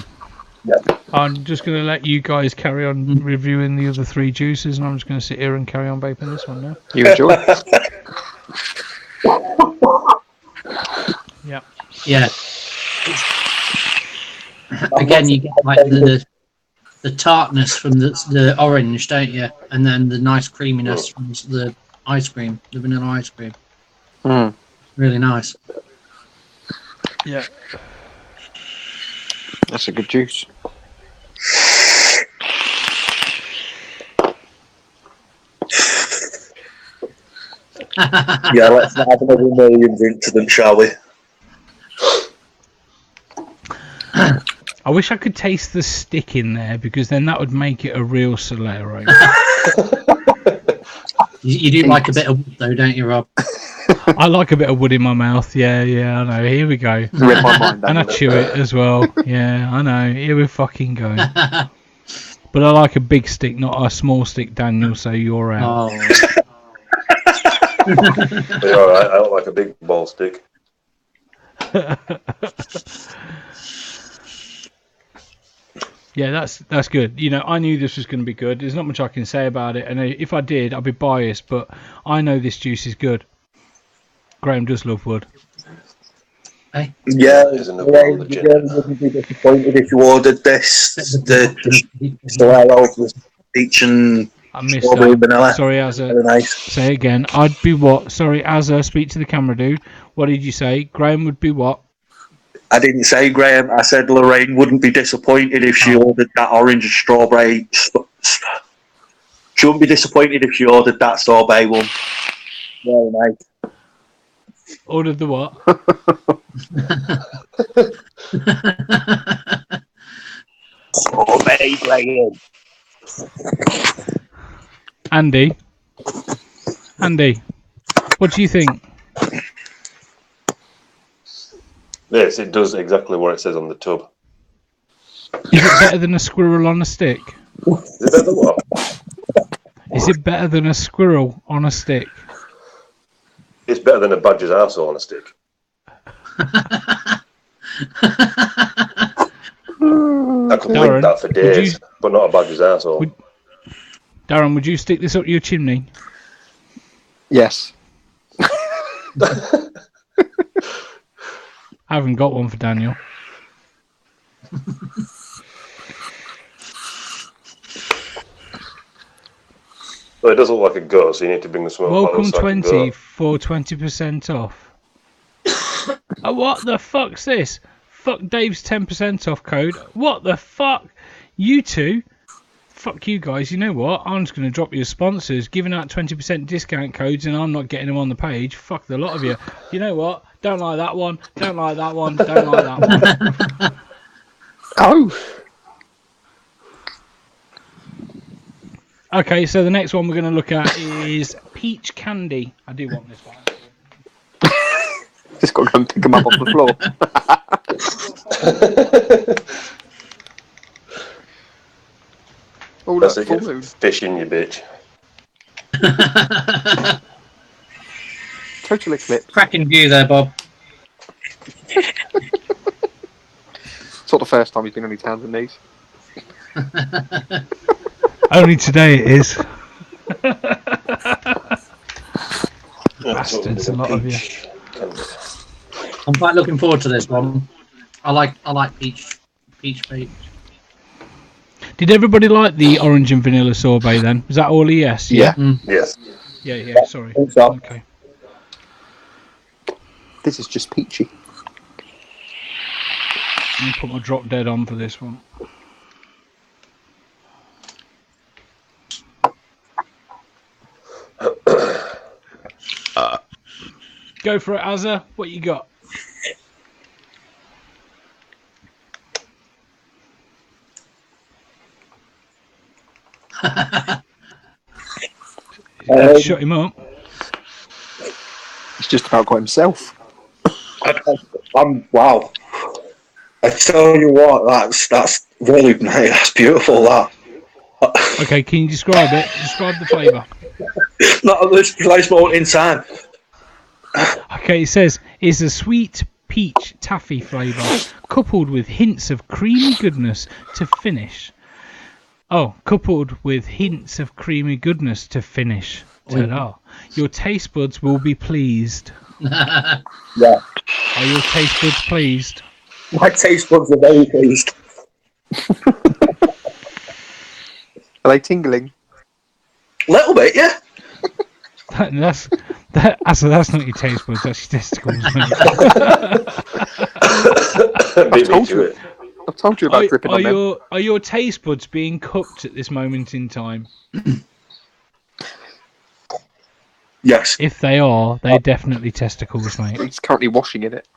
Yep. I'm just going to let you guys carry on reviewing the other 3 juices, and I'm just going to sit here and carry on vaping this one now. You enjoy? Yep. yeah. Again, you get like the tartness from the orange, don't you? And then the nice creaminess from the ice cream, the vanilla ice cream. Mm. Really nice. Yeah. That's a good juice. Yeah, let's not have another millions incident, shall we? I wish I could taste the stick in there, because then that would make it a real Solero. You do like a bit of wood, though, don't you, Rob? I like a bit of wood in my mouth. Yeah, I know. Here we go. Read my mind, And I Daniel. chew it as well. Yeah, I know. Here we fucking go. But I like a big stick, not a small stick, Daniel, so you're out. Oh, You're alright, I don't like a big ball stick. Yeah, that's good. You know, I knew this was going to be good. There's not much I can say about it. And if I did, I'd be biased. But I know this juice is good. Graham does love wood. hey. Yeah, Isn't it Graham the gin? wouldn't be disappointed if you ordered this. The Solero with peach and I missed strawberry that. vanilla. Sorry, Very Azza. nice. Say again. I'd be what? Sorry, Azza. Speak to the camera, dude. What did you say? Graham would be what? I didn't say Graham. I said Lorraine wouldn't be disappointed if she ordered that orange and strawberry. She wouldn't be disappointed if she ordered that sorbet one. Very nice. Ordered the what? Sorbet, Graham. Andy, what do you think? Yes, it does exactly what it says on the tub. Is it better than a squirrel on a stick? Is it better than what? Is it better than a squirrel on a stick? It's better than a badger's arsehole on a stick. I could lick that for days, but not a badger's arsehole. Darren, would you stick this up your chimney? Yes. I haven't got one for Daniel. Well, it does look like a goat, so you need to bring the smoke. Welcome 20 for 20% off. Oh, what the fuck's this? Fuck Dave's 10% off code. What the fuck? You two? Fuck you guys. You know what? I'm just going to drop your sponsors, giving out 20% discount codes, and I'm not getting them on the page. Fuck the lot of you. You know what? Don't like that one. Don't like that one. Don't like that one. Oh. Okay, so the next one we're going to look at is peach candy. I do want this one. Just got to go and pick them up off the floor. Oh, that's full moon. Fish in you, bitch. Total eclipse. Cracking view there, Bob. It's not the first time he's been on his hands and knees. Only today it is. Bastards, a lot of you. I'm quite looking forward to this one. I like peach. Did everybody like the orange and vanilla sorbet then? Was that all a yes? Yeah. Yes. Yeah, sorry. Okay. This is just peachy. I'm going to put my drop dead on for this one. Go for it, Azza. What you got? Shut him up. He's just about got himself. Wow. I tell you what, that's really nice. That's beautiful. That. Okay, can you describe it? Describe the flavour. Not at this precise moment in time. Okay, it says it's a sweet peach taffy flavour coupled with hints of creamy goodness to finish. Oh, coupled with hints of creamy goodness to finish. Ta-da. Your taste buds will be pleased. Yeah. Are your taste buds pleased? My taste buds are very pleased. Are they tingling? A little bit, yeah. That's not your taste buds, that's your testicles, mate. I've told you about dripping on them. Are your taste buds being cooked at this moment in time? Yes. If they are, they're definitely testicles, mate. He's currently washing in it.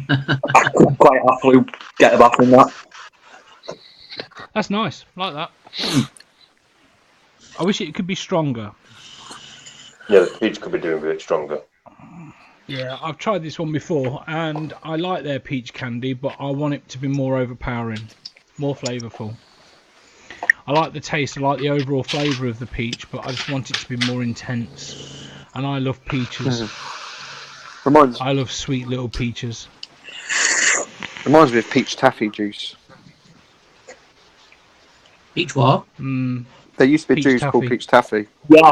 I could quite happily get a bath in that. That's nice. Like that. I wish it could be stronger. Yeah, the peach could be doing a bit stronger. Yeah, I've tried this one before, and I like their peach candy, but I want it to be more overpowering, more flavourful. I like the taste, I like the overall flavour of the peach, but I just want it to be more intense. And I love peaches. I love sweet little peaches. Reminds me of peach taffy juice. Peach what? There used to be a juice called peach taffy. Yeah.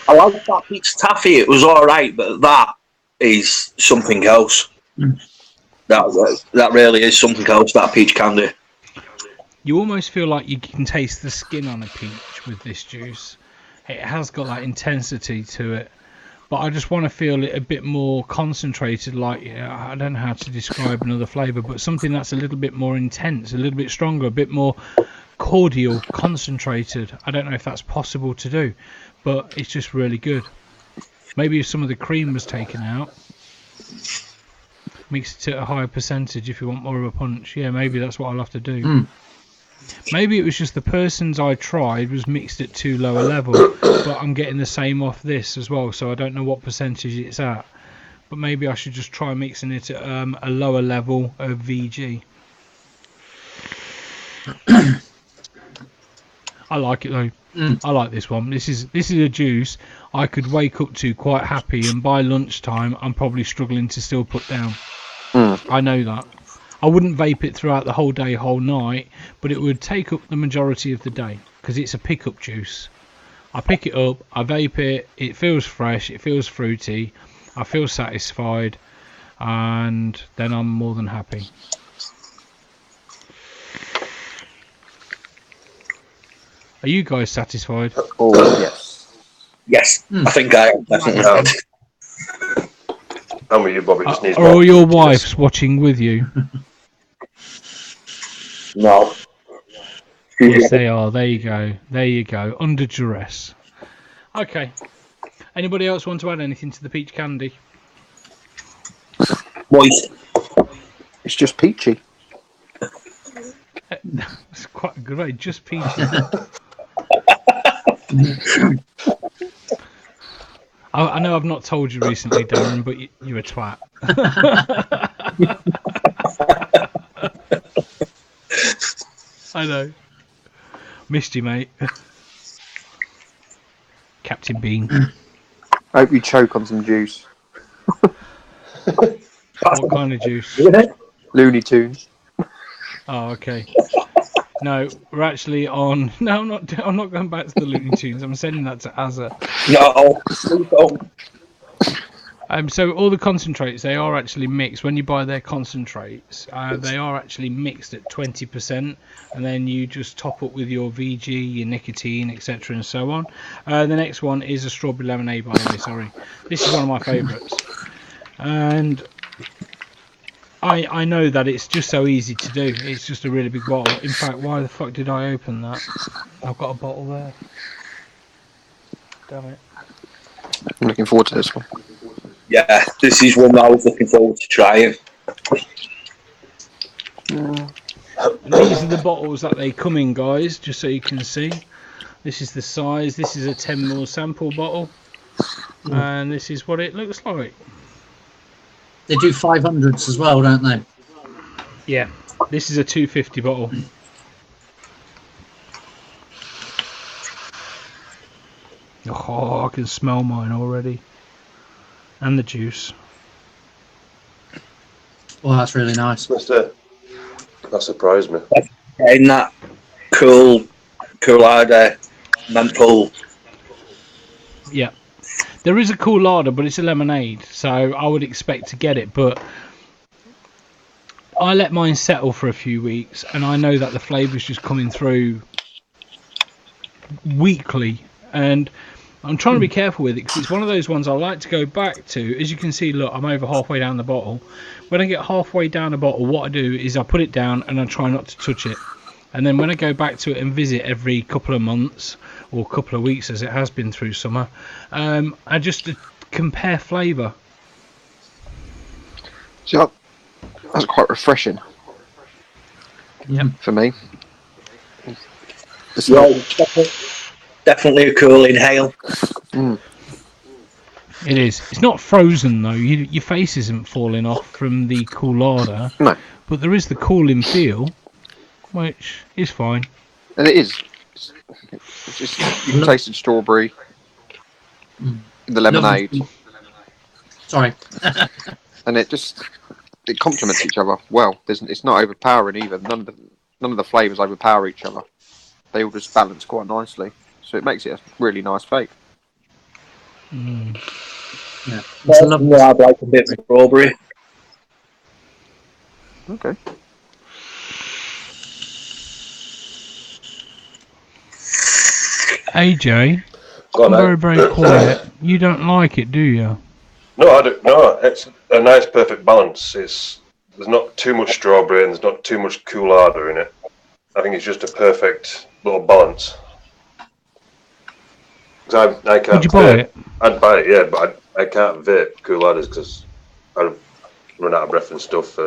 I like that peach taffy. It was all right, but that is something else. That really is something else. That peach candy. You almost feel like you can taste the skin on a peach with this juice. It has got that intensity to it, but I just want to feel it a bit more concentrated. Like, I don't know how to describe another flavour, but something that's a little bit more intense, a little bit stronger, a bit more cordial, concentrated. I don't know if that's possible to do, but it's just really good. Maybe if some of the cream was taken out, mix it at a higher percentage if you want more of a punch. Yeah, maybe that's what I'll have to do. Maybe it was just the persons I tried was mixed at too low a level, but I'm getting the same off this as well, so I don't know what percentage it's at. But maybe I should just try mixing it at a lower level of VG. I like it though. I like this one. This is a juice I could wake up to quite happy, and by lunchtime I'm probably struggling to still put down. I know that. I wouldn't vape it throughout the whole day, whole night, but it would take up the majority of the day because it's a pickup juice. I pick it up, I vape it, it feels fresh, it feels fruity, I feel satisfied, and then I'm more than happy. Are you guys satisfied? Oh, yes. Yes, I think I am definitely. I'm with you, Bobby. Just needs Are all your wives watching with you? No. Yes, they are. There you go. There you go. Under duress. Okay. Anybody else want to add anything to the peach candy? Moist. It's just peachy. That's quite a good way. Just peachy. I know I've not told you recently, Darren, but you're a twat. I know. Missed you, mate. Captain Bean. I hope you choke on some juice. What kind of juice? Looney Tunes. Oh, okay. No, we're actually on. No, I'm not going back to the Looney Tunes. I'm sending that to Azza. No. So all the concentrates, they are actually mixed. When you buy their concentrates, they are actually mixed at 20%, and then you just top up with your VG, your nicotine, etc., and so on. The next one is a strawberry lemonade, by the way. Sorry, this is one of my favourites, and I know that it's just so easy to do. It's just a really big bottle. In fact, why the fuck did I open that? I've got a bottle there. Damn it. I'm looking forward to this one. Yeah, this is one that I was looking forward to trying. And these are the bottles that they come in, guys, just so you can see. This is the size. This is a 10ml sample bottle. And this is what it looks like. They do 500s as well, don't they? Yeah, this is a 250 bottle. Oh, I can smell mine already. And the juice. Well, that's really nice. That surprised me. In that cool idea, menthol. Yeah. There is a coolada, but it's a lemonade, so I would expect to get it, but I let mine settle for a few weeks, and I know that the flavour's just coming through weekly, and I'm trying to be careful with it because it's one of those ones I like to go back to. As you can see, look, I'm over halfway down the bottle. When I get halfway down a bottle, what I do is I put it down and I try not to touch it. And then when I go back to it and visit every couple of months or couple of weeks, as it has been through summer, I just compare flavour. So that's quite refreshing. Yeah. For me. It's Definitely a cool inhale. It is. It's not frozen though. Your face isn't falling off from the coolada. No. But there is the cooling feel, which is fine. And it is. It's just, you can taste the strawberry, the lemonade. Sorry. And it complements each other well. It's not overpowering either. None of the flavours overpower each other. They all just balance quite nicely. So it makes it a really nice vape. Yeah. It's a lovely. I'd like a bit of strawberry. Okay. AJ, Go on, very quiet. You don't like it, do you? No, I don't. No, it's a nice, perfect balance. There's not too much strawberry and there's not too much cool harder in it. I think it's just a perfect little balance. I can't. Would you buy it? I'd buy it, yeah, but I can't vape cool harders because I'd run out of breath and stuff.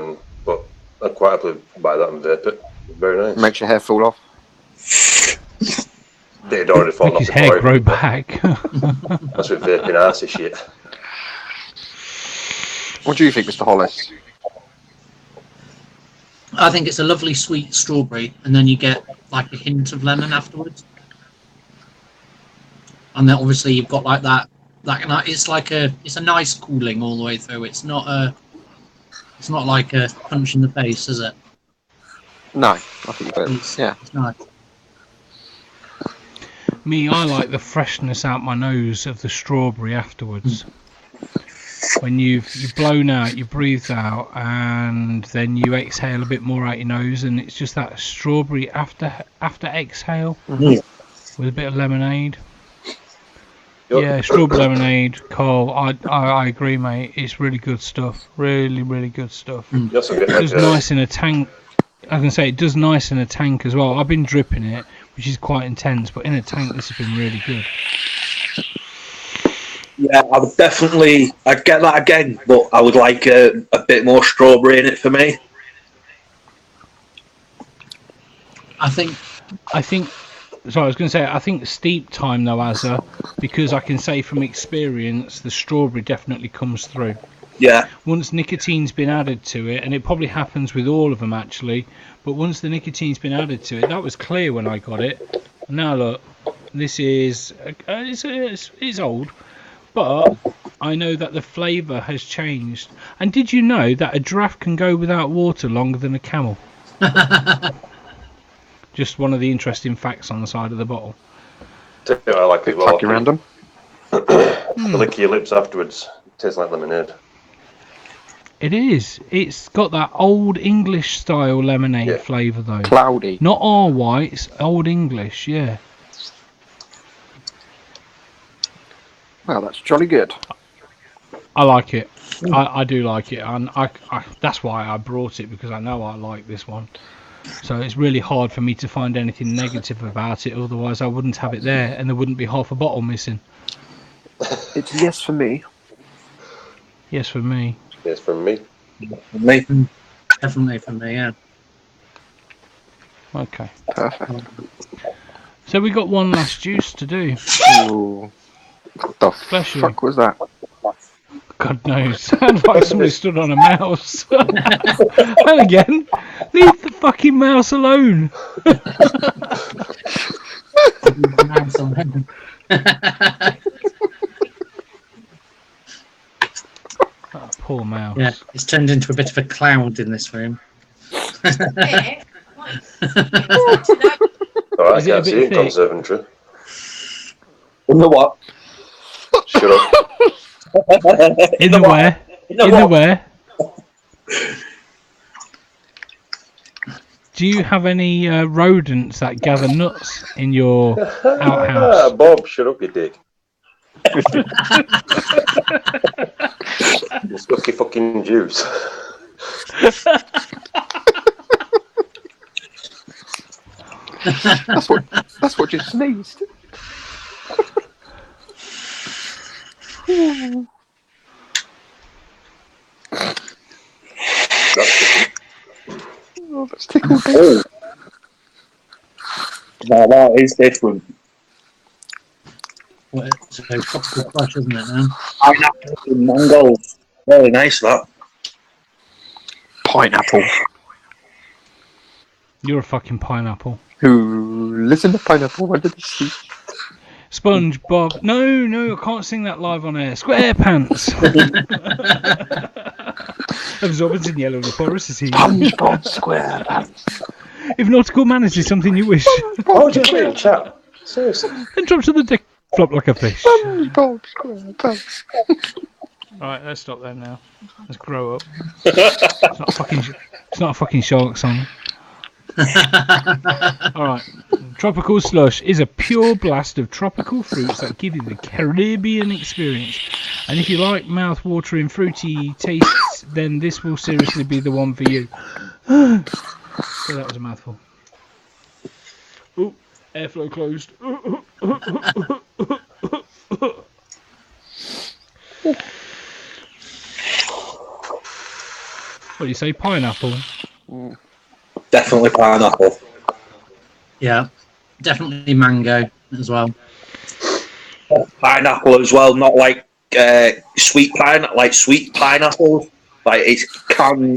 But I'd quite happily buy that and vape it. Very nice. Makes your hair fall off. They'd already fallen off His before. hair grow back. That's with vaping arsey shit. What do you think, Mr. Hollis? I think it's a lovely sweet strawberry, and then you get like a hint of lemon afterwards. And then obviously you've got like that. It's a nice cooling all the way through. It's not like a punch in the face, is it? No, I think it's nice. Me, I like the freshness out my nose of the strawberry afterwards. When you've blown out, you breathe out, and then you exhale a bit more out your nose, and it's just that strawberry after exhale with a bit of lemonade. Yeah, strawberry lemonade, Cole. I agree, mate. It's really good stuff. Really, really good stuff. It does nice in a tank. I can say it does nice in a tank as well. I've been dripping it, which is quite intense, but in a tank this has been really good. Yeah, I'd get that again, but I would like a bit more strawberry in it for me. I think. So I was going to say, I think steep time though, Azza, because I can say from experience, the strawberry definitely comes through. Yeah. Once nicotine's been added to it, and it probably happens with all of them actually, but once the nicotine's been added to it, that was clear when I got it. Now look, this is it's old, but I know that the flavour has changed. And did you know that a giraffe can go without water longer than a camel? Just one of the interesting facts on the side of the bottle. I like it. Fucking random. Lick your lips afterwards. It tastes like lemonade. It is. It's got that old English style lemonade flavour though. Cloudy. Not all whites, old English, yeah. Well, that's jolly good. I like it. I do like it, and I that's why I brought it, because I know I like this one. So it's really hard for me to find anything negative about it, otherwise I wouldn't have it there and there wouldn't be half a bottle missing. It's yes for me. Yes for me. Yes for me. Definitely for me, yeah. Okay. Perfect. So we got one last juice to do. Ooh. What the Slushie. fuck was that? God knows. Sounds like somebody stood on a mouse. And again, leave the fucking mouse alone. Oh, poor mouse. Yeah, it's turned into a bit of a cloud in this room. Alright, I Is it a can't bit see in thick? conservatory. In the what? Shut up. In the where? In the where? Do you have any rodents that gather nuts in your outhouse? Bob, shut up, you dick. You stuck your fucking juice. That's what you sneezed. That's tickled. Oh. Now that is different. Well, it's a tropical flush, isn't it, now? Pineapple and mango. Very nice, that. Pineapple. You're a fucking pineapple. Who listen to pineapple under the sea? SpongeBob. No, I can't sing that live on air. SquarePants. Absorbent in yellow, the forest is here. SpongeBob SquarePants. If nautical manners is something you wish, How would you play in chat? Seriously. then drop to the deck, flop like a fish. SpongeBob SquarePants. Alright, let's stop there now. Let's grow up. It's not a fucking shark song. Alright. Tropical Slush is a pure blast of tropical fruits that give you the Caribbean experience. And if you like mouth-watering fruity tastes, then this will seriously be the one for you. So that was a mouthful. Oh, airflow closed. What do you say, pineapple? Definitely pineapple. Yeah, definitely mango as well. Pineapple as well, not like sweet pineapple. Like it's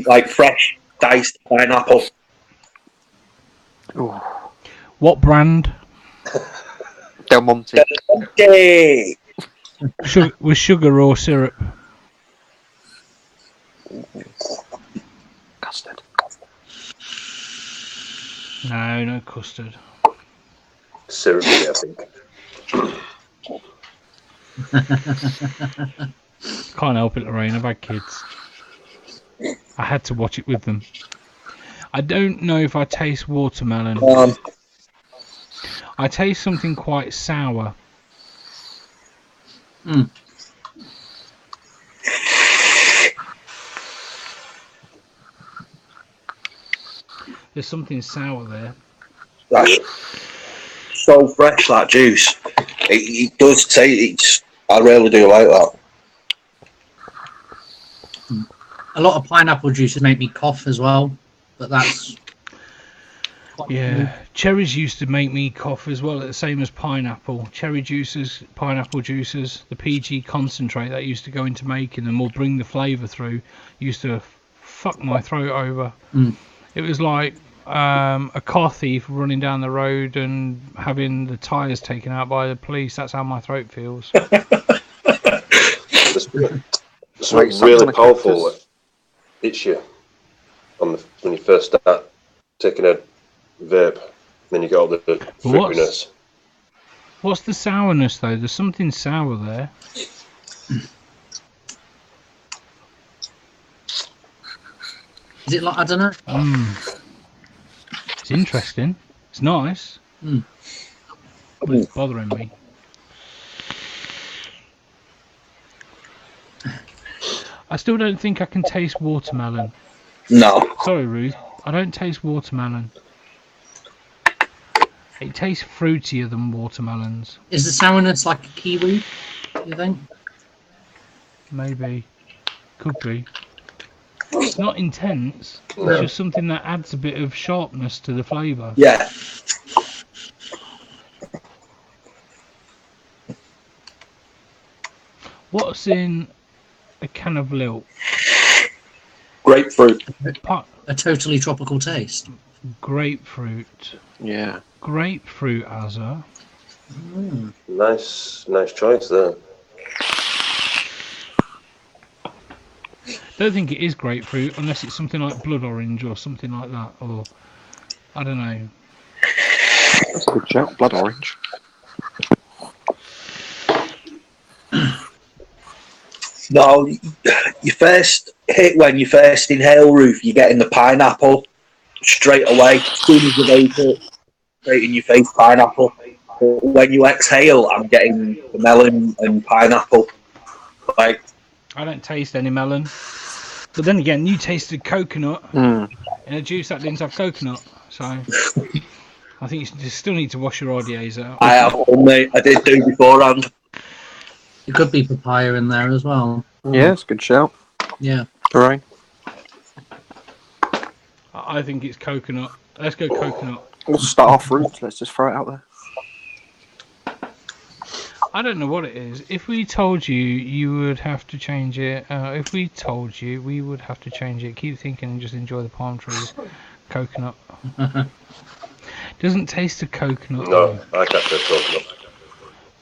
like fresh diced pineapple. Ooh. What brand? Del Monte. Okay. With sugar or syrup? Custard. No, no custard. Syrupy, I think. Can't help it, Lorraine. I've had kids. I had to watch it with them. I don't know if I taste watermelon. I taste something quite sour. Mm. There's something sour there. That's so fresh, that juice. It does taste. I really do like that. A lot of pineapple juices make me cough as well, but that's Yeah, cherries used to make me cough as well, the same as pineapple. Cherry juices, pineapple juices, the PG concentrate that used to go into making them or bring the flavour through used to fuck my throat over. Mm. It was like a car thief running down the road and having the tyres taken out by the police. That's how my throat feels. It's really powerful. It's you when you first start taking a vape, then you get all the fruitiness. What's the sourness though? There's something sour there. Is it like, I don't know. It's interesting. It's nice. Mm. But it's bothering me. I still don't think I can taste watermelon. No. Sorry, Ruth. I don't taste watermelon. It tastes fruitier than watermelons. Is the sourness like a kiwi, do you think? Maybe. Could be. It's not intense. It's just something that adds a bit of sharpness to the flavour. Yeah. What's in a can of Lilt? Grapefruit. A totally tropical taste. Grapefruit. Yeah. Grapefruit, Azza. Nice choice there. Don't think it is grapefruit unless it's something like blood orange or something like that, or I don't know. That's a good shout. Blood orange. No, you first hit when you first inhale, Ruth, you're getting the pineapple straight away. As soon as you vape it, straight in your face, pineapple. But when you exhale, I'm getting the melon and pineapple. Like, I don't taste any melon. But then again, you tasted coconut in a juice that didn't have coconut. So I think you still need to wash your RDAs out. I have, mate. I did do beforehand. It could be papaya in there as well. Yeah, it's a good shout. Yeah. Hooray. I think it's coconut. Let's go coconut. We'll start off fruits. Let's just throw it out there. I don't know what it is. If we told you, you would have to change it. If we told you, we would have to change it. Keep thinking and just enjoy the palm trees. Coconut. Doesn't taste of coconut. No, I can't taste coconut.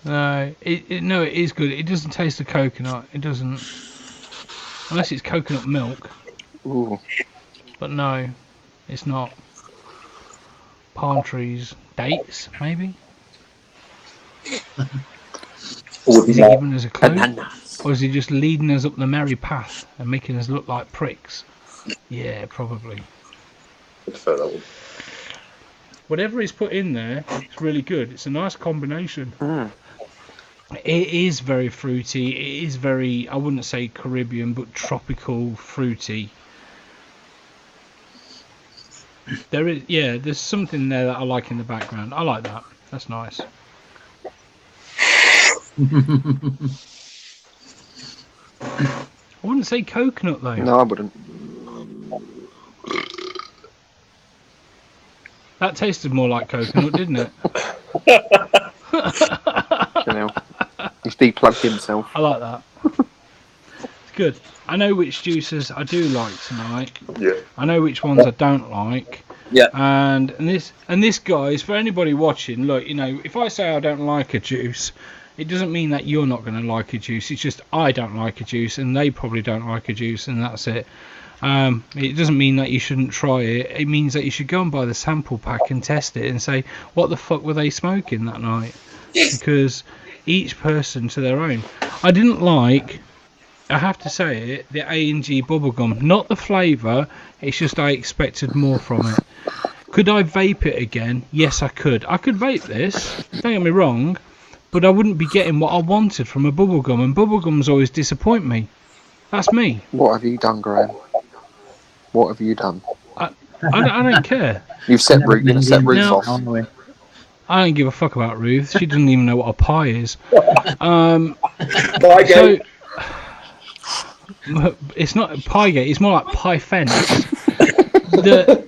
No, it is good. It doesn't taste of coconut. It doesn't. Unless it's coconut milk. Ooh. But no, it's not. Palm trees. Dates, maybe? Is he giving us a clue? Or is he just leading us up the merry path and making us look like pricks? Yeah, probably. I'd prefer that one. whatever he's put in there, it's really good. It's a nice combination. It is very fruity. It is very, I wouldn't say Caribbean, but tropical fruity. There's something there that I like in the background. I like that. That's nice. I wouldn't say coconut though. No, I wouldn't. That tasted more like coconut, didn't it? He's deplugged himself. I like that. It's good. I know which juices I do like tonight. Yeah. I know which ones I don't like. Yeah. And this, guys, for anybody watching, look, if I say I don't like a juice, it doesn't mean that you're not going to like a juice. It's just I don't like a juice, and they probably don't like a juice, and that's it. It doesn't mean that you shouldn't try it. It means that you should go and buy the sample pack and test it and say, what the fuck were they smoking that night? Because each person to their own. I didn't like, I have to say it, the A&G bubblegum. Not the flavour, it's just I expected more from it. Could I vape it again? Yes, I could. I could vape this, don't get me wrong, but I wouldn't be getting what I wanted from a bubblegum, and bubblegums always disappoint me. That's me. What have you done, Graham? What have you done? I don't care. You've set Ruth off. I don't give a fuck about Ruth. She doesn't even know what a pie is. It's not a pie gate. It's more like pie fence. The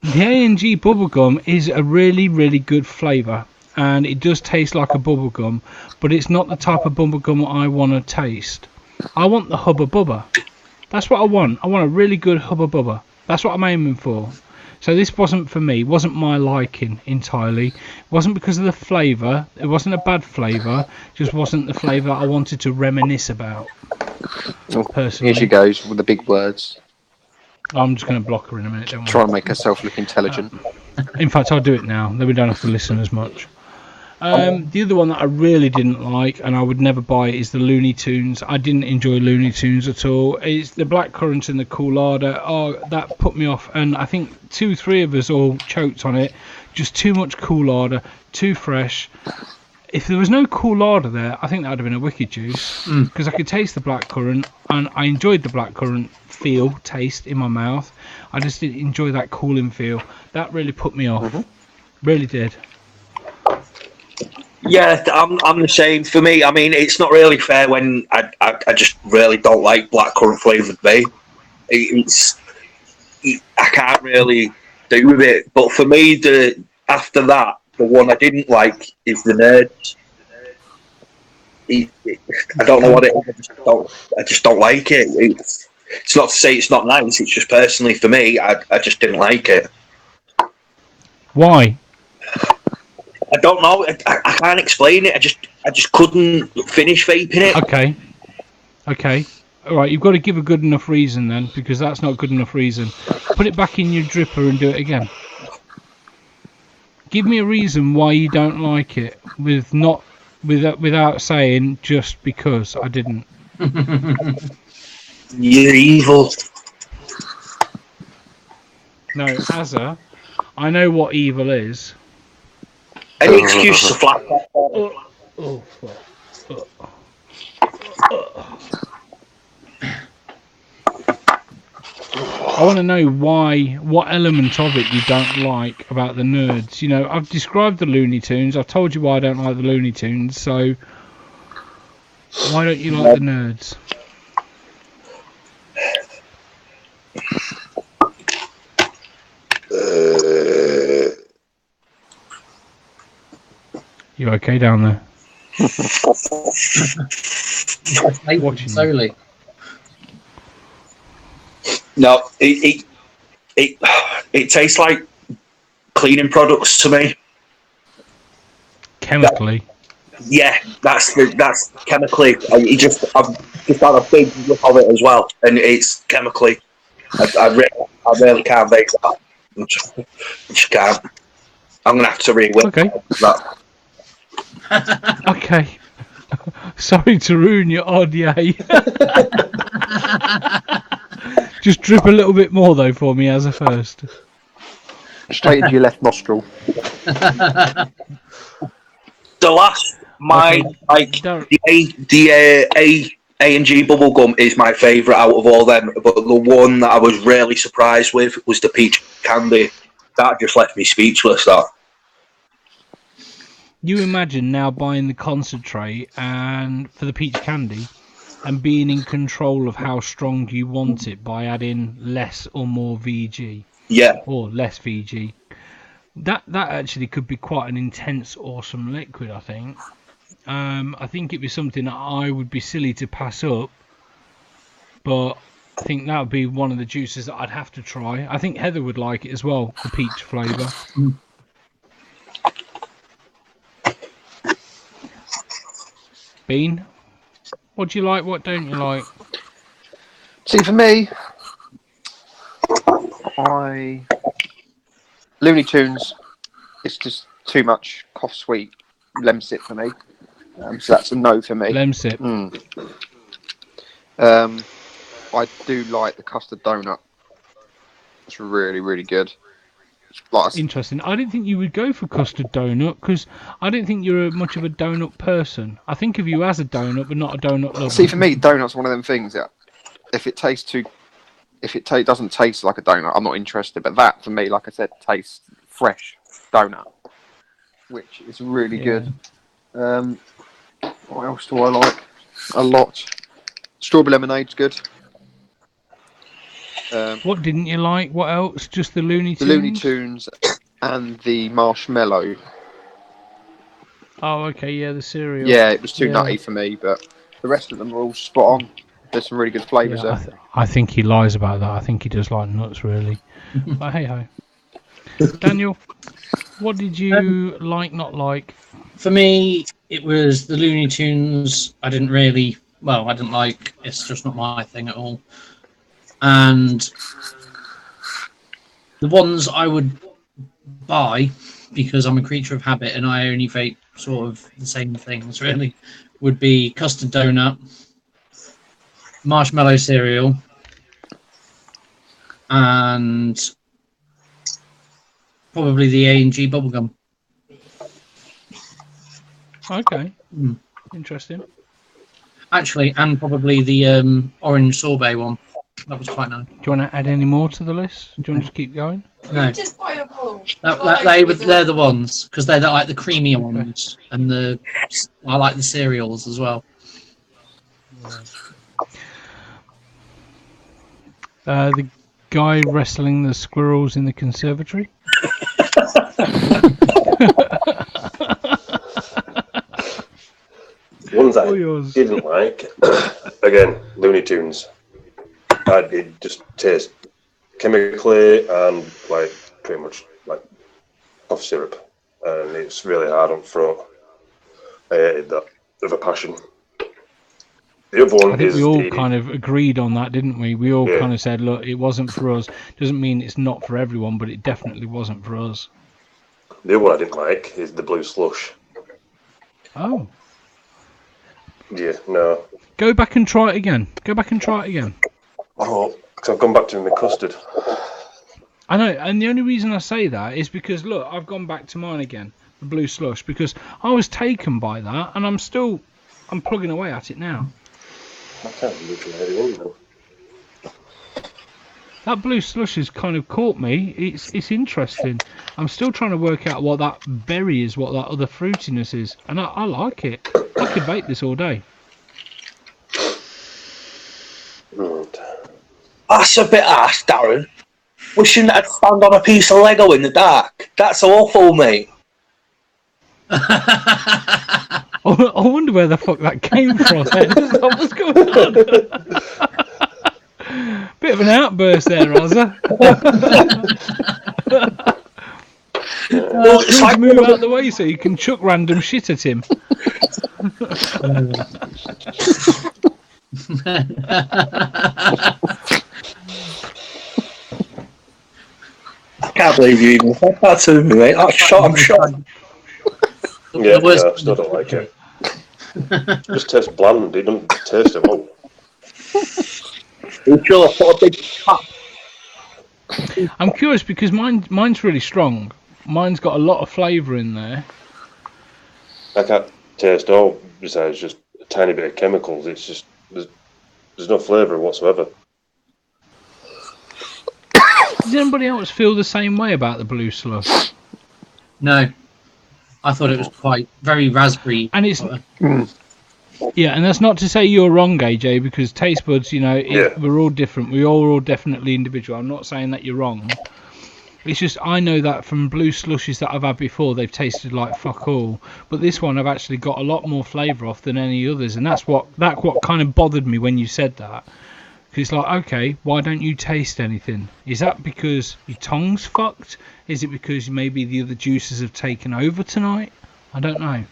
A&G bubblegum is a really, really good flavour, and it does taste like a bubblegum, but it's not the type of bubblegum I want to taste. I want the Hubba Bubba. That's what I want. I want a really good Hubba Bubba. That's what I'm aiming for. So this wasn't for me. It wasn't my liking entirely. It wasn't because of the flavour. It wasn't a bad flavour. It just wasn't the flavour I wanted to reminisce about. Personally. Here she goes with the big words. I'm just going to block her in a minute. Don't worry. Try and make herself look intelligent. In fact, I'll do it now. Then we don't have to listen as much. The other one that I really didn't like, and I would never buy, is the Looney Tunes. I didn't enjoy Looney Tunes at all. It's the blackcurrant and the Coolada. Oh, that put me off. And I think 2-3 of us all choked on it. Just too much Coolada, too fresh. If there was no Coolada there, I think that would have been a wicked juice. Because I could taste the blackcurrant, and I enjoyed the blackcurrant taste in my mouth. I just didn't enjoy that cooling feel. That really put me off. Really did. Yeah, I'm the same. For me, I mean, it's not really fair when I just really don't like blackcurrant flavoured vape. I can't really do with it. But for me, after that, the one I didn't like is the Nerds. I don't know what it is. I just don't like it. It's not to say it's not nice. It's just personally for me, I just didn't like it. Why? I don't know. I can't explain it. I just couldn't finish vaping it. Okay. All right. You've got to give a good enough reason then, because that's not good enough reason. Put it back in your dripper and do it again. Give me a reason why you don't like it, without saying just because I didn't. You're evil. No, Azza, I know what evil is. Any excuse to flat. I want to know what element of it you don't like about the Nerds. I've described the Looney Tunes. I've told you why I don't like the Looney Tunes. So why don't you like the Nerds? You okay down there? Watching slowly. No, it tastes like cleaning products to me. Chemically. Yeah, that's chemically. I've just had a big look of it as well, and it's chemically. I really can't vape that. I just can't. I'm gonna have to re-whip that. Okay. Sorry to ruin your RDA. Just drip a little bit more though for me as a first. Straight into your left nostril. The last, A&G bubblegum is my favourite out of all them, but the one that I was really surprised with was the peach candy. That just left me speechless, that. You imagine now buying the concentrate and for the peach candy and being in control of how strong you want it by adding less or more VG. Yeah. Or less VG. That actually could be quite an intense, awesome liquid, I think. I think it'd be something that I would be silly to pass up, but I think that would be one of the juices that I'd have to try. I think Heather would like it as well, the peach flavour. Bean, what do you like, what don't you like? See, for me, Looney Tunes, it's just too much cough sweet lemsip for me. So that's a no for me. Lemsip. I do like the Custard Doughnut. It's really, really good. Interesting. I didn't think you would go for Custard Doughnut because I don't think you're much of a donut person. I think of you as a donut, but not a donut lover. See, for me, donut's one of them things that if it doesn't taste like a donut, I'm not interested. But that, for me, like I said, tastes fresh donut, which is really good. What else do I like? A lot. Strawberry lemonade's good. What didn't you like? What else? Just the Looney Tunes? The Looney Tunes and the marshmallow. Oh, okay, yeah, the cereal. Yeah, it was too nutty for me, but the rest of them are all spot on. There's some really good flavours there. I think he lies about that. I think he does like nuts, really. But hey ho. Daniel, what did you like, not like? For me, it was the Looney Tunes. I didn't like. It's just not my thing at all. And the ones I would buy, because I'm a creature of habit and I only vape sort of the same things, really, would be Custard Doughnut, marshmallow cereal, and probably the A&G bubblegum. Okay. Interesting. Actually, and probably the orange sorbet one. That was quite nice. Do you want to add any more to the list? Do you want to just keep going? No. Just buy a bowl. They're the ones, because they're like the creamier ones, and I like the cereals as well. The guy wrestling the squirrels in the conservatory. Ones I didn't like, again, Looney Tunes. It just tastes chemically and like pretty much like cough syrup, and it's really hard on throat. I hated that with a passion. The other one is. We all kind of agreed on that, didn't we? We all kind of said, look, it wasn't for us. Doesn't mean it's not for everyone, but it definitely wasn't for us. The other one I didn't like is the blue slush. Oh. Yeah, no. Go back and try it again. Oh, because I've gone back to my custard. I know, and the only reason I say that is because, look, I've gone back to mine again, the blue slush, because I was taken by that, and I'm plugging away at it now. I can't remember. That blue slush has kind of caught me. It's interesting. I'm still trying to work out what that berry is, what that other fruitiness is, and I like it. I could vape this all day. That's a bit harsh, Darren. We shouldn't have found on a piece of Lego in the dark. That's awful, mate. I wonder where the fuck that came from. What's going on? Bit of an outburst there, Rozza. Well, it's like move out of the way so you can chuck random shit at him. I can't believe you even said that to me, mate. I'm shocked. Yeah, no, I still don't like it. It just tastes bland. It doesn't taste at all. You sure I put a big cup? I'm curious because mine's really strong. Mine's got a lot of flavour in there. I can't taste all besides just a tiny bit of chemicals. It's just there's no flavour whatsoever. Does anybody else feel the same way about the blue slush? No, I thought it was quite very raspberry. And it's yeah, and that's not to say you're wrong, AJ, because taste buds, we're all different. We all definitely individual. I'm not saying that you're wrong. It's just I know that from blue slushies that I've had before, they've tasted like fuck all. But this one I've actually got a lot more flavour off than any others, and that's what kind of bothered me when you said that. Because it's like, okay, why don't you taste anything? Is that because your tongue's fucked? Is it because maybe the other juices have taken over tonight? I don't know.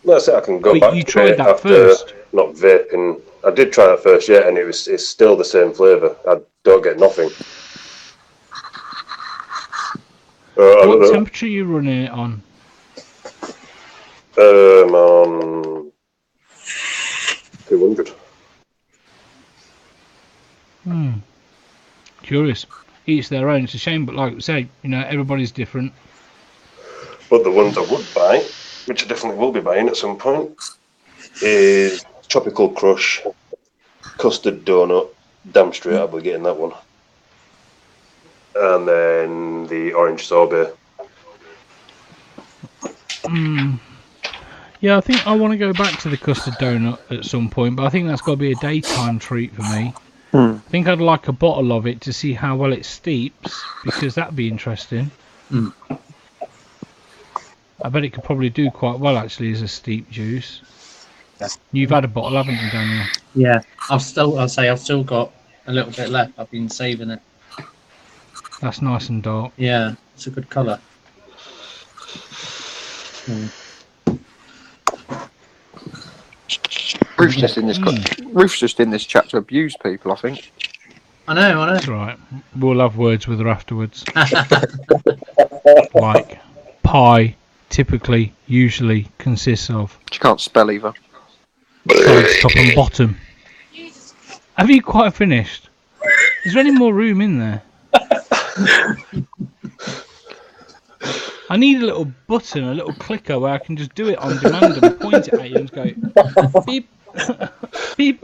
No, I can go but back. You to tried it that after first. Not vaping. I did try that first, yeah, and it's still the same flavour. I don't get nothing. What temperature are you running it on? On 200. Curious. Each their own. It's a shame, but like I say, everybody's different. But the ones I would buy, which I definitely will be buying at some point, is Tropical Crush, Custard Doughnut. Damn straight I'll be getting that one. And then the Orange Sorbet. Yeah, I think I want to go back to the Custard Doughnut at some point, but I think that's got to be a daytime treat for me. I think I'd like a bottle of it to see how well it steeps, because that'd be interesting. I bet it could probably do quite well, actually, as a steep juice. Yeah. You've had a bottle, haven't you, Daniel? Yeah, I've still got a little bit left. I've been saving it. That's nice and dark. Yeah, it's a good colour. Ruth's just in this. Ruth's just in this chat to abuse people, I think. I know. That's right. We'll have words with her afterwards. Like pie, usually consists of. She can't spell either. Sides, top and bottom. Have you quite finished? Is there any more room in there? I need a little button, a little clicker where I can just do it on demand and point it at you and go beep, beep.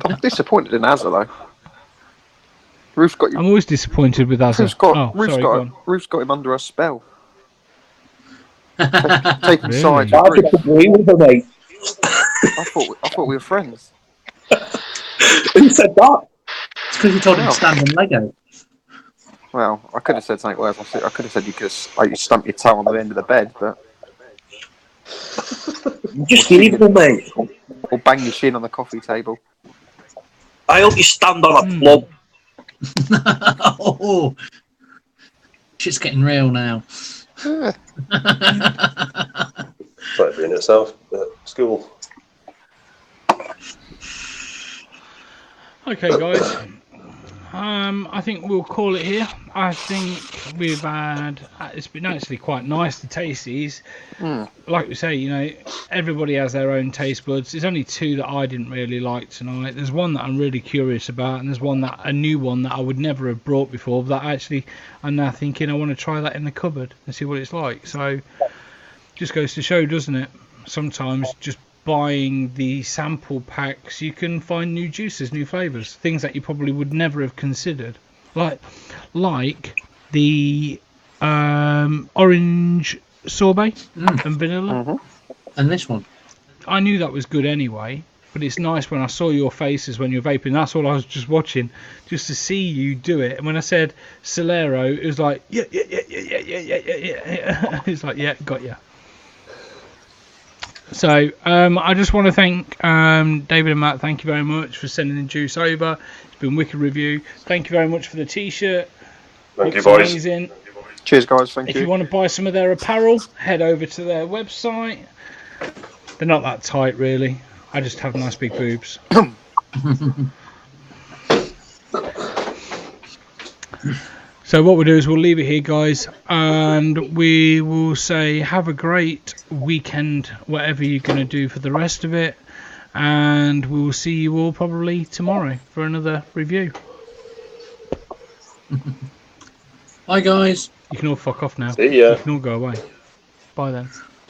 I'm disappointed in Azza though. Ruth's got you. I'm always disappointed with Azza. Ruth's got him under a spell. Taking Really? sides. I could agree with her, mate. I thought we were friends. Who said that? It's because you told him to stand on Lego. Well, I could have said something worse. I could have said you stump your toe on the end of the bed, but Just evil, mate. Or bang your shin on the coffee table. I hope you stand on a plug. Oh, shit's getting real now. It's like being itself at school. Okay, guys. I think we'll call it here. I think we've had. It's been actually quite nice to taste these. Like we say, everybody has their own taste buds. There's only two that I didn't really like tonight. There's one that I'm really curious about, and there's a new one that I would never have brought before. That actually, I'm now thinking I want to try that in the cupboard and see what it's like. So, just goes to show, doesn't it? Sometimes just buying the sample packs, you can find new juices, new flavours, things that you probably would never have considered, like the orange sorbet and vanilla. And this one, I knew that was good anyway, but it's nice when I saw your faces when you're vaping. That's all I was just watching, just to see you do it. And when I said Solero, it was like yeah. It's like yeah, got ya. So I just want to thank David and Matt. Thank you very much for sending the juice over. It's been a wicked review. Thank you very much for the t-shirt. Thank you, boys. Amazing. Cheers, guys. Thank you. If you want to buy some of their apparel, head over to their website. They're not that tight, really. I just have nice big boobs. So what we'll do is we'll leave it here, guys, and we will say have a great weekend, whatever you're going to do for the rest of it, and we will see you all probably tomorrow for another review. Bye, guys. You can all fuck off now. See ya. You can all go away. Bye then.